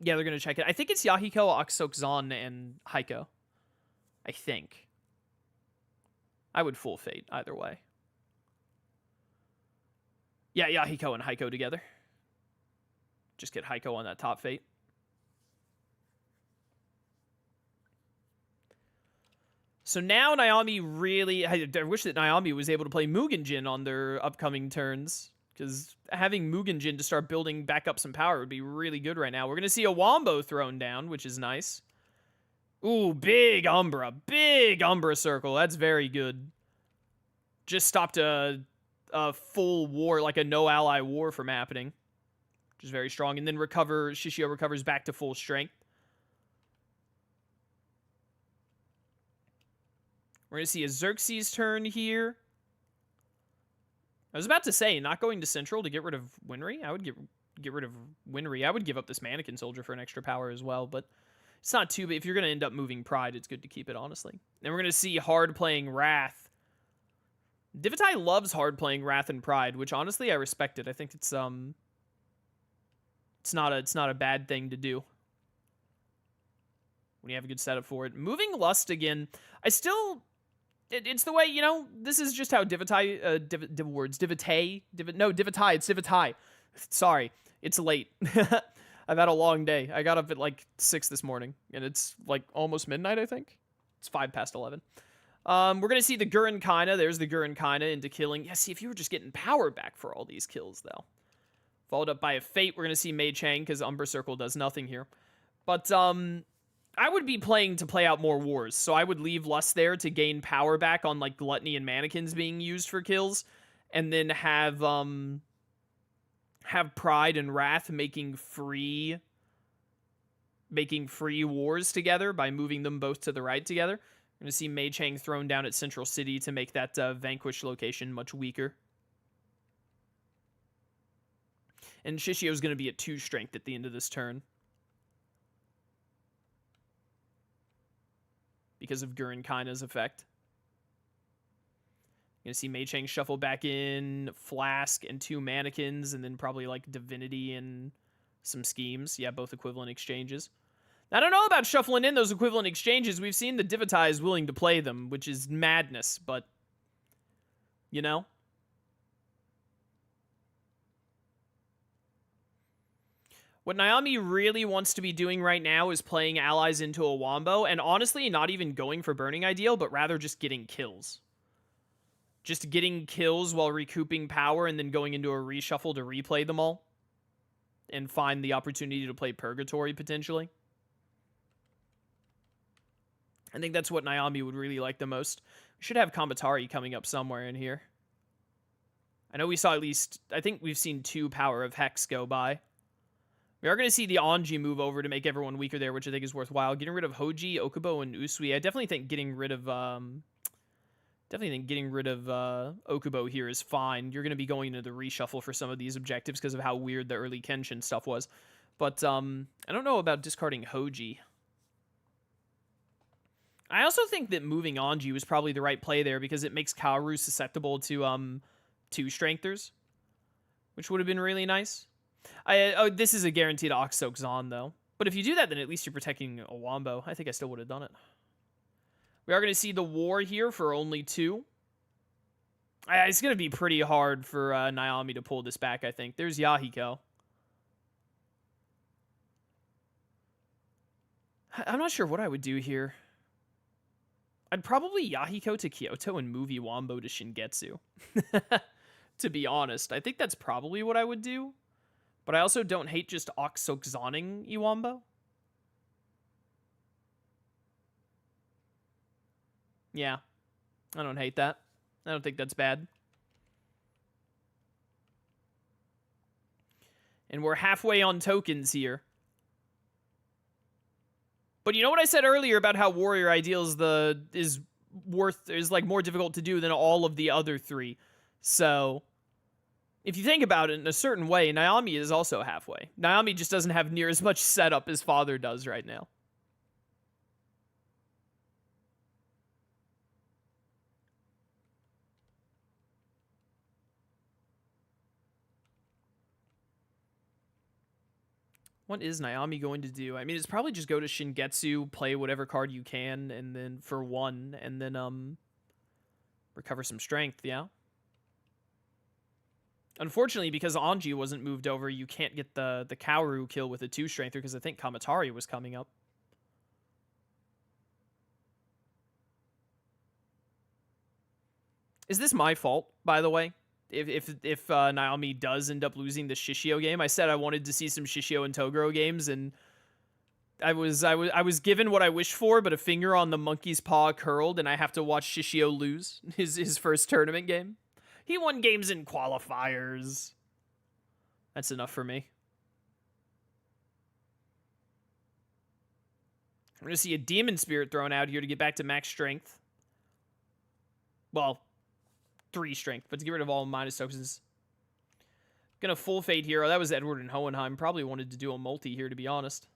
Yeah, they're going to check it. I think it's Yahiko, Oksok Zon, and Heiko. I think. I would full Fate either way. Yeah, Yahiko and Heiko together. Just get Heiko on that top Fate. So now Naomi really... I wish that Naomi was able to play Mugenjin on their upcoming turns, because having Mugenjin to start building back up some power would be really good right now. We're going to see a Wombo thrown down, which is nice. Ooh, big Umbra. Big Umbra circle. That's very good. Just stopped a full war, like a no-ally war from happening, which is very strong. And then Shishio recovers back to full strength. We're going to see a Xerxes turn here. I was about to say, not going to Central to get rid of Winry. I would get rid of Winry. I would give up this Mannequin Soldier for an extra power as well, but it's not too bad. If you're going to end up moving Pride, it's good to keep it, honestly. Then we're going to see hard playing Wrath. Divitae loves hard playing Wrath and Pride, which honestly I respect it. I think it's not a bad thing to do when you have a good setup for it. Moving Lust again, it's the way, you know, this is just how Divitae, it's Divitae. Sorry, it's late. I've had a long day. I got up at like 6 this morning, and it's like almost midnight, I think. It's 5 past 11. We're going to see the Gurren Kaina. There's the Gurren Kaina into killing. Yeah, see, if you were just getting power back for all these kills, though. Followed up by a Fate. We're going to see Mei Chang, because Umbra Circle does nothing here. But, I would be playing to play out more wars, so I would leave Lust there to gain power back on, like, Gluttony and Mannequins being used for kills, and then have Pride and Wrath making free wars together by moving them both to the right together. We're going to see Mei Chang thrown down at Central City to make that Vanquish location much weaker. And Shishio's going to be at 2 strength at the end of this turn, because of Gurren Kaina's effect. You're going to see Mei Chang shuffle back in Flask and 2 Mannequins, and then probably like Divinity and some Schemes. Yeah, both equivalent exchanges. I don't know about shuffling in those equivalent exchanges. We've seen the Divitae is willing to play them, which is madness, but, you know. What Naomi really wants to be doing right now is playing allies into a Wombo, and honestly, not even going for Burning Ideal, but rather just getting kills. Just getting kills while recouping power and then going into a reshuffle to replay them all. And find the opportunity to play Purgatory, potentially. I think that's what Naomi would really like the most. We should have Kamatari coming up somewhere in here. I know we saw at least, I think we've seen 2 Power of Hex go by. We are going to see the Anji move over to make everyone weaker there, which I think is worthwhile. Getting rid of Hoji, Okubo, and Usui. I definitely think getting rid of Okubo here is fine. You're going to be going into the reshuffle for some of these objectives because of how weird the early Kenshin stuff was. But I don't know about discarding Hoji. I also think that moving Anji was probably the right play there because it makes Kaoru susceptible to 2 strengthers, which would have been really nice. This is a guaranteed Oxsoak Zon, though. But if you do that, then at least you're protecting a Wombo. I think I still would have done it. We are going to see the War here for only 2. It's going to be pretty hard for Naomi to pull this back, I think. There's Yahiko. I'm not sure what I would do here. I'd probably Yahiko to Kyoto and move Iwambo to Shingetsu. To be honest, I think that's probably what I would do. But I also don't hate just Oxsoak Zoning Iwambo. Yeah, I don't hate that. I don't think that's bad. And we're halfway on tokens here. But you know what I said earlier about how Warrior Ideal is like more difficult to do than all of the other 3. So if you think about it in a certain way, Naomi is also halfway. Naomi just doesn't have near as much setup as Father does right now. What is Naomi going to do? I mean, it's probably just go to Shingetsu, play whatever card you can, and then for 1, and then recover some strength, yeah? Unfortunately, because Anji wasn't moved over, you can't get the Kaoru kill with a 2-strengther, because I think Kamatari was coming up. Is this my fault, by the way? If Naomi does end up losing the Shishio game, I said I wanted to see some Shishio and Toguro games, and I was given what I wished for, but a finger on the monkey's paw curled, and I have to watch Shishio lose his first tournament game. He won games in qualifiers. That's enough for me. I'm gonna see a Demon Spirit thrown out here to get back to max strength. Well, 3 strength, but to get rid of all minus tokens. Gonna full fade here. Oh, that was Edward and Hohenheim. Probably wanted to do a multi here, to be honest.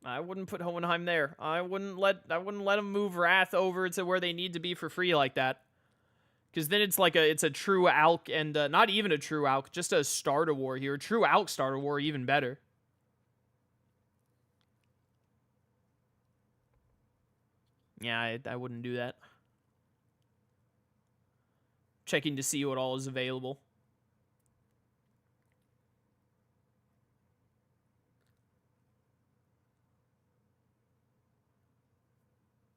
I wouldn't put Hohenheim there. I wouldn't let them move Wrath over to where they need to be for free like that. Because then it's like it's a true Alk and not even a true Alk, just a Starter War here. True Alk Starter War, even better. Yeah, I wouldn't do that. Checking to see what all is available.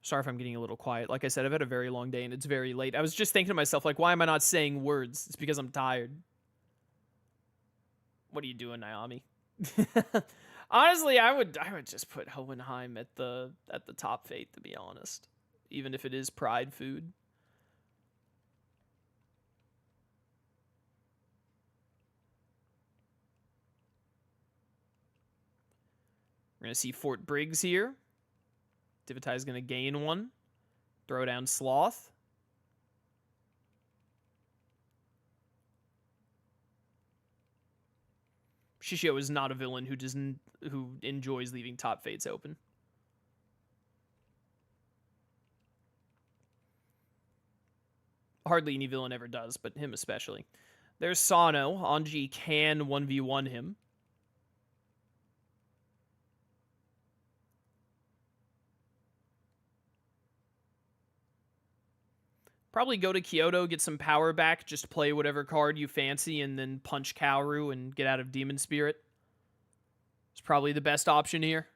Sorry if I'm getting a little quiet. Like I said, I've had a very long day and it's very late. I was just thinking to myself, like, why am I not saying words? It's because I'm tired. What are you doing, Naomi? Honestly, I would just put Hohenheim at the top fate, to be honest. Even if it is pride food. We're going to see Fort Briggs here. Divitae is going to gain 1. Throw down Sloth. Shishio is not a villain who enjoys leaving top fates open. Hardly any villain ever does, but him especially. There's Sano. Anji can 1v1 him. Probably go to Kyoto, get some power back, just play whatever card you fancy, and then punch Kaoru and get out of Demon Spirit. It's probably the best option here.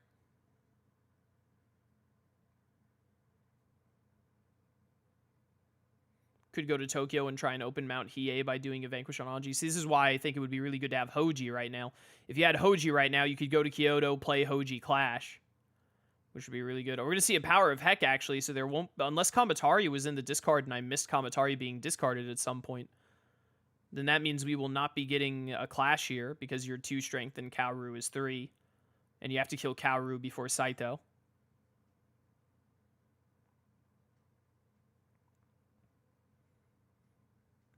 Could go to Tokyo and try and open Mount Hiei by doing a Vanquish on Anji. See, this is why I think it would be really good to have Hoji right now. If you had Hoji right now, you could go to Kyoto, play Hoji Clash, which would be really good. We're going to see a Power of Heck, actually, so there won't... Unless Kamatari was in the discard and I missed Kamatari being discarded at some point, then that means we will not be getting a clash here because you're 2 strength and Kaoru is 3. And you have to kill Kaoru before Saito.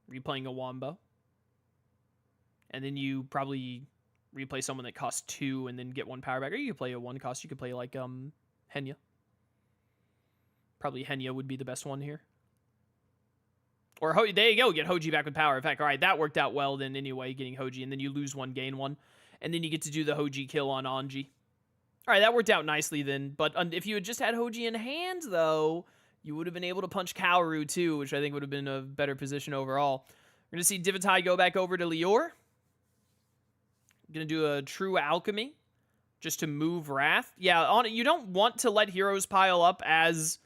Replaying a Wombo. And then you probably replay someone that costs 2 and then get 1 power back. Or you could play a 1 cost. You could play like Henya. Probably Henya would be the best one here. Or there you go, get Hoji back with power. In fact, all right, that worked out well then anyway, getting Hoji. And then you lose 1, gain 1. And then you get to do the Hoji kill on Anji. All right, that worked out nicely then. But if you had just had Hoji in hand, though, you would have been able to punch Kaoru too, which I think would have been a better position overall. We're going to see Divitae go back over to Lior. Going to do a True Alchemy just to move Wrath. Yeah, you don't want to let heroes pile up as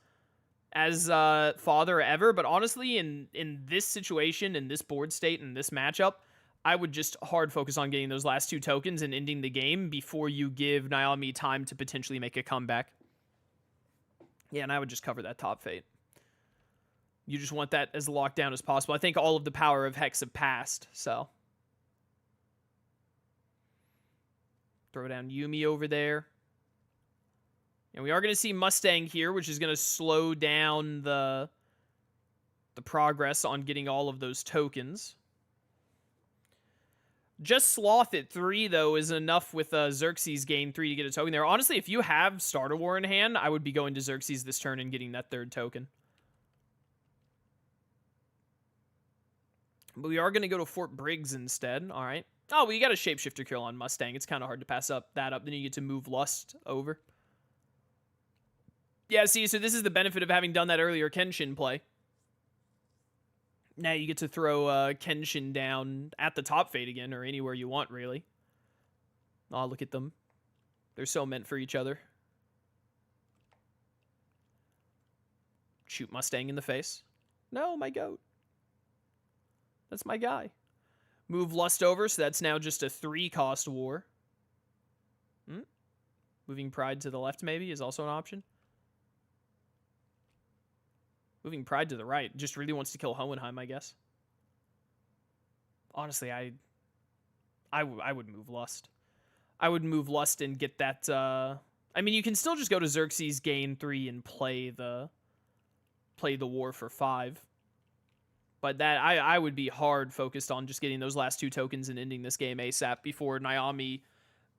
Father ever, but honestly, in this situation, in this board state, in this matchup, I would just hard focus on getting those last 2 tokens and ending the game before you give Naomi time to potentially make a comeback. Yeah, and I would just cover that top fate. You just want that as locked down as possible. I think all of the power of Hex have passed, so. Throw down Yumi over there. And we are going to see Mustang here, which is going to slow down the progress on getting all of those tokens. Just Sloth at 3, though, is enough with Xerxes gain 3 to get a token there. Honestly, if you have Starter War in hand, I would be going to Xerxes this turn and getting that 3rd token. But we are going to go to Fort Briggs instead. All right. Oh, we got a Shapeshifter kill on Mustang. It's kind of hard to pass that up. Then you get to move Lust over. Yeah, see, so this is the benefit of having done that earlier Kenshin play. Now you get to throw Kenshin down at the top fate again, or anywhere you want, really. Oh, look at them. They're so meant for each other. Shoot Mustang in the face. No, my goat. That's my guy. Move Lust over, so that's now just a 3-cost war. Moving Pride to the left, maybe, is also an option. Moving Pride to the right. Just really wants to kill Hohenheim, I guess. Honestly, I would move Lust. I would move Lust and get that... I mean, you can still just go to Xerxes, gain 3, and play the war for 5. But that I would be hard focused on just getting those last 2 tokens and ending this game ASAP before Naomi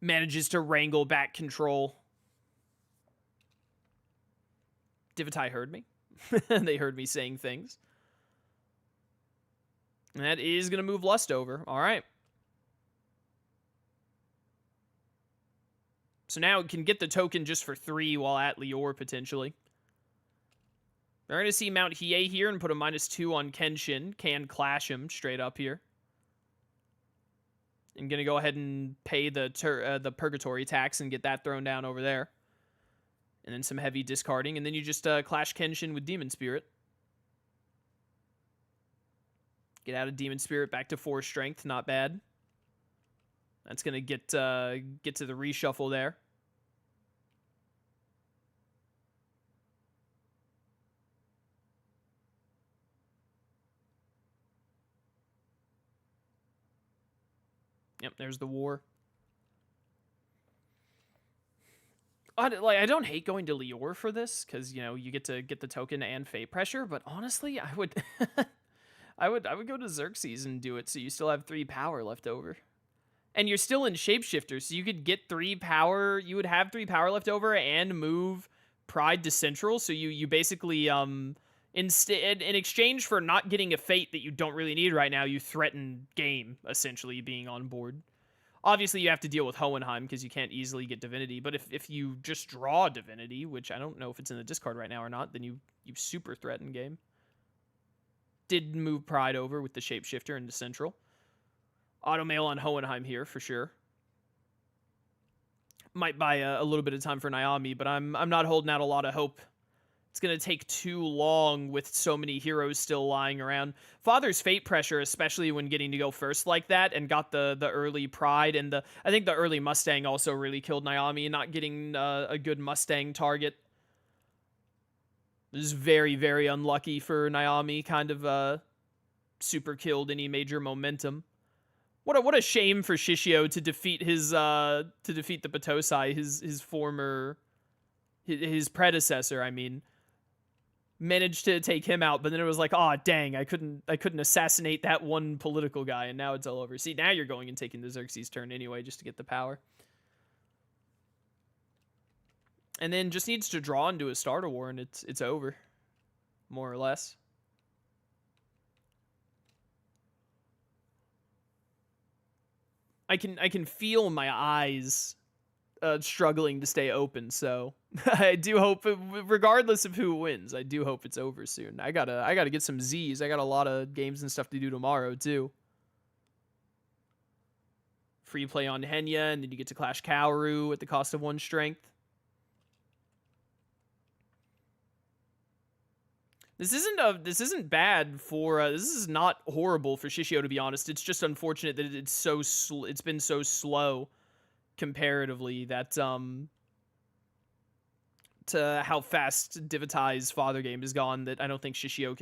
manages to wrangle back control. Divitae heard me. They heard me saying things. And that is going to move Lust over. All right. So now it can get the token just for 3 while at Lior, potentially. We're going to see Mount Hiei here and put a -2 on Kenshin. Can clash him straight up here. And going to go ahead and pay the Purgatory tax and get that thrown down over there. And then some heavy discarding. And then you just clash Kenshin with Demon Spirit. Get out of Demon Spirit back to 4 strength. Not bad. That's going to get to the reshuffle there. Yep, there's the war. I don't hate going to Lior for this, because, you know, you get to get the token and fate pressure, but honestly, I would I would go to Xerxes and do it so you still have 3 power left over. And you're still in Shapeshifter, so you could get 3 power, you would have 3 power left over and move Pride to Central, so you basically, in exchange for not getting a fate that you don't really need right now, you threaten game, essentially, being on board. Obviously, you have to deal with Hohenheim because you can't easily get Divinity, but if you just draw Divinity, which I don't know if it's in the discard right now or not, then you super threaten game. Did move Pride over with the Shapeshifter into Central. Automail on Hohenheim here, for sure. Might buy a little bit of time for Naomi, but I'm not holding out a lot of hope. It's going to take too long with so many heroes still lying around. Father's fate pressure, especially when getting to go first like that, and got the early Pride, and I think the early Mustang also really killed Naomi, not getting a good Mustang target. This is very, very unlucky for Naomi, kind of super killed any major momentum. What a shame for Shishio to defeat his to defeat the Batosai, his former his predecessor, I mean. Managed to take him out, but then it was like, oh dang, I couldn't assassinate that one political guy, and now it's all over. See, now you're going and taking the Xerxes turn anyway, just to get the power. And then just needs to draw into a start a war, and it's over, more or less. I can feel my eyes struggling to stay open, so I do hope, regardless of who wins, I do hope it's over soon. I gotta get some Z's. I got a lot of games and stuff to do tomorrow too. Free play on Henya, and then you get to clash Kaoru at the cost of 1 strength. This isn't bad for this is not horrible for Shishio, to be honest. It's just unfortunate that it's been so slow comparatively, that to how fast Divitae's father game is gone, that I don't think Shishio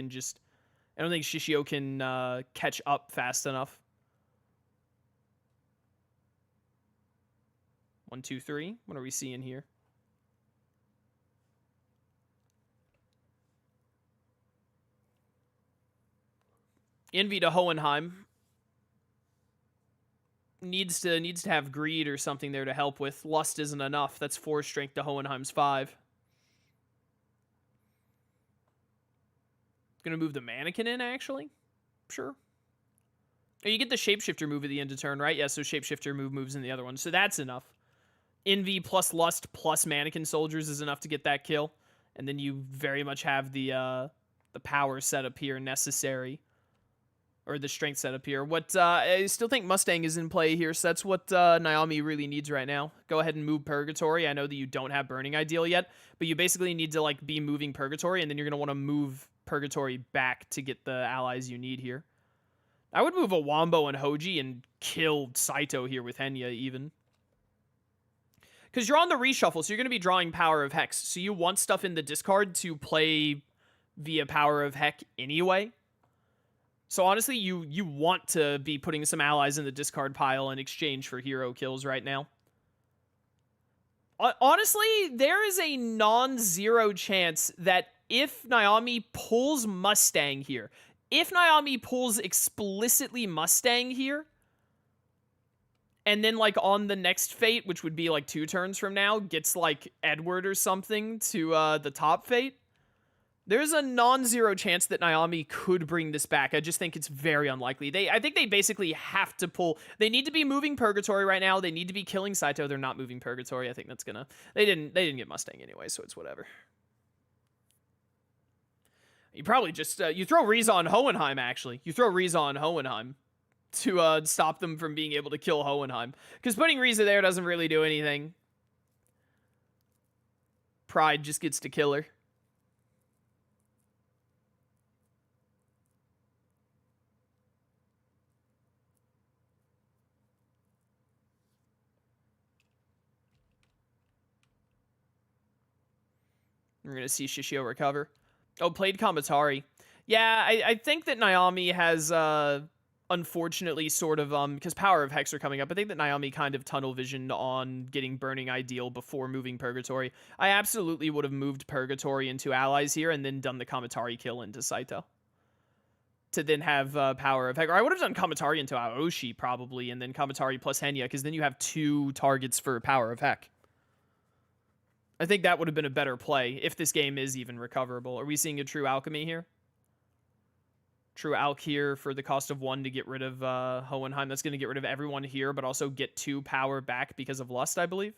can catch up fast enough. 1, 2, 3. What are we seeing here? Envy to Hohenheim. Needs to have greed or something there to help with. Lust isn't enough. That's 4 strength to Hohenheim's 5. Gonna move the mannequin in, actually. Sure. Oh, you get the shapeshifter move at the end of turn, right? Yeah, so shapeshifter moves in the other one. So that's enough. Envy plus lust plus mannequin soldiers is enough to get that kill. And then you very much have the power setup here necessary. Or the strength setup here. What I still think Mustang is in play here, so that's what Naomi really needs right now. Go ahead and move Purgatory. I know that you don't have Burning Ideal yet, but you basically need to like be moving Purgatory, and then you're going to want to move Purgatory back to get the allies you need here. I would move a Wombo and Hoji and kill Saito here with Henya even. Because you're on the reshuffle, so you're going to be drawing Power of Hex. So you want stuff in the discard to play via Power of Heck anyway. So honestly, you want to be putting some allies in the discard pile in exchange for hero kills right now. Honestly, there is a non-zero chance that if Naomi pulls Mustang here, if Naomi pulls explicitly Mustang here, and then like on the next fate, which would be like 2 turns from now, gets like Edward or something to the top fate, there's a non-zero chance that Naomi could bring this back. I just think it's very unlikely. I think they basically have to pull. They need to be moving Purgatory right now. They need to be killing Saito. They're not moving Purgatory. I think that's gonna. They didn't get Mustang anyway, so it's whatever. You probably just you throw Riza on Hohenheim. Actually, you throw Riza on Hohenheim to stop them from being able to kill Hohenheim, because putting Riza there doesn't really do anything. Pride just gets to kill her. We're going to see Shishio recover. Oh, played Kamatari. Yeah, I think that Naomi has, unfortunately, sort of, because Power of Hex are coming up, I think that Naomi kind of tunnel visioned on getting Burning Ideal before moving Purgatory. I absolutely would have moved Purgatory into allies here and then done the Kamatari kill into Saito. To then have Power of Hex. Or I would have done Kamatari into Aoshi, probably, and then Kamatari plus Henya, because then you have 2 targets for Power of Heck. I think that would have been a better play if this game is even recoverable. Are we seeing a True Alchemy here? True Alch here for the cost of 1 to get rid of Hohenheim. That's going to get rid of everyone here, but also get 2 power back because of Lust, I believe.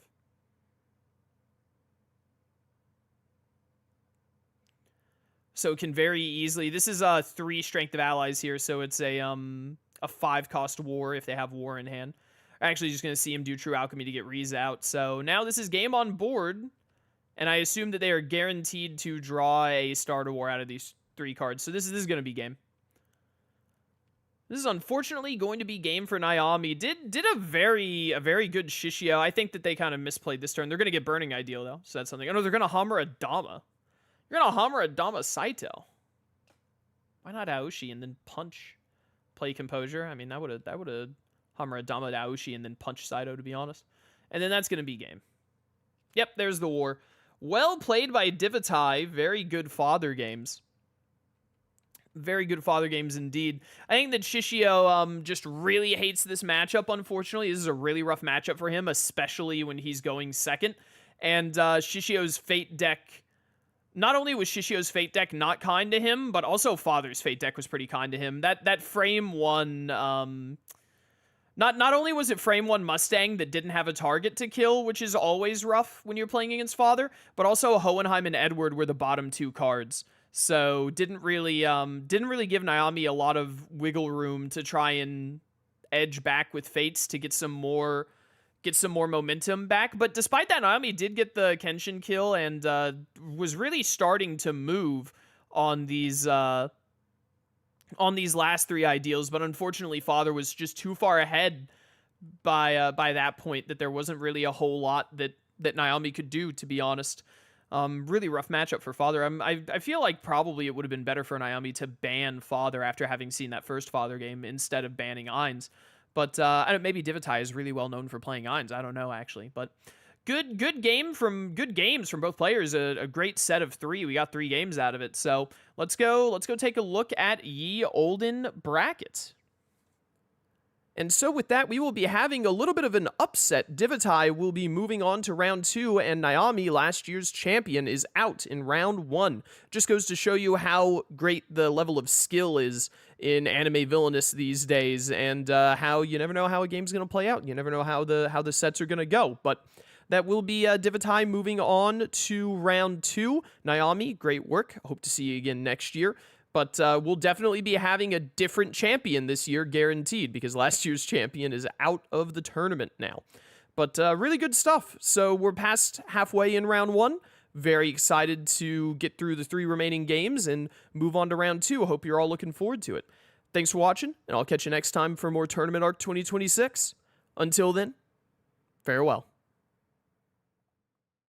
So it can very easily... This is 3 strength of allies here, so it's a 5-cost war if they have war in hand. I'm actually just going to see him do True Alchemy to get Riza out. So now this is game on board. And I assume that they are guaranteed to draw a starter war out of these 3 cards. So this is going to be game. This is unfortunately going to be game for Naomi. Did a very good Shishio. I think that they kind of misplayed this turn. They're going to get Burning Ideal, though. So that's something. Oh, no, they're going to Hammer Adama. You're going to Hammer Adama Saito. Why not Aoshi and then punch? play composure. I mean, that would have Hamura Dama Daoshi and then punch Saito, to be honest. And then that's going to be game. Yep, there's the war. Well played by Divitae. Very good father games. Very good father games indeed. I think that Shishio just really hates this matchup, unfortunately. This is a really rough matchup for him, especially when he's going second. And Shishio's Fate deck... Not only was Shishio's Fate deck not kind to him, but also Father's Fate deck was pretty kind to him. That frame one... Not only was it frame one Mustang that didn't have a target to kill, which is always rough when you're playing against Father, but also Hohenheim and Edward were the bottom 2 cards. So didn't really give Naomi a lot of wiggle room to try and edge back with Fates to get some more momentum back. But despite that, Naomi did get the Kenshin kill and was really starting to move on these last 3 ideals. But unfortunately, Father was just too far ahead by that point that there wasn't really a whole lot that Naomi could do, to be honest. Really rough matchup for Father. I feel like probably it would have been better for Naomi to ban Father after having seen that first Father game instead of banning Ainz. But maybe Divitae is really well known for playing Ainz. I don't know, actually. But good games from both players. A great set of 3. We got 3 games out of it. So let's go take a look at Ye Olden bracket. And so with that, we will be having a little bit of an upset. Divitae will be moving on to round 2, and Naomi, last year's champion, is out in round 1. Just goes to show you how great the level of skill is in anime Villainous these days, and how you never know how a game's going to play out. You never know how the sets are going to go. But that will be Divitae moving on to round 2. Naomi, great work. Hope to see you again next year. But we'll definitely be having a different champion this year, guaranteed, because last year's champion is out of the tournament now. But really good stuff. So we're past halfway in round 1. Very excited to get through the 3 remaining games and move on to round 2. Hope you're all looking forward to it. Thanks for watching, and I'll catch you next time for more Tournament Arc 2026. Until then, farewell.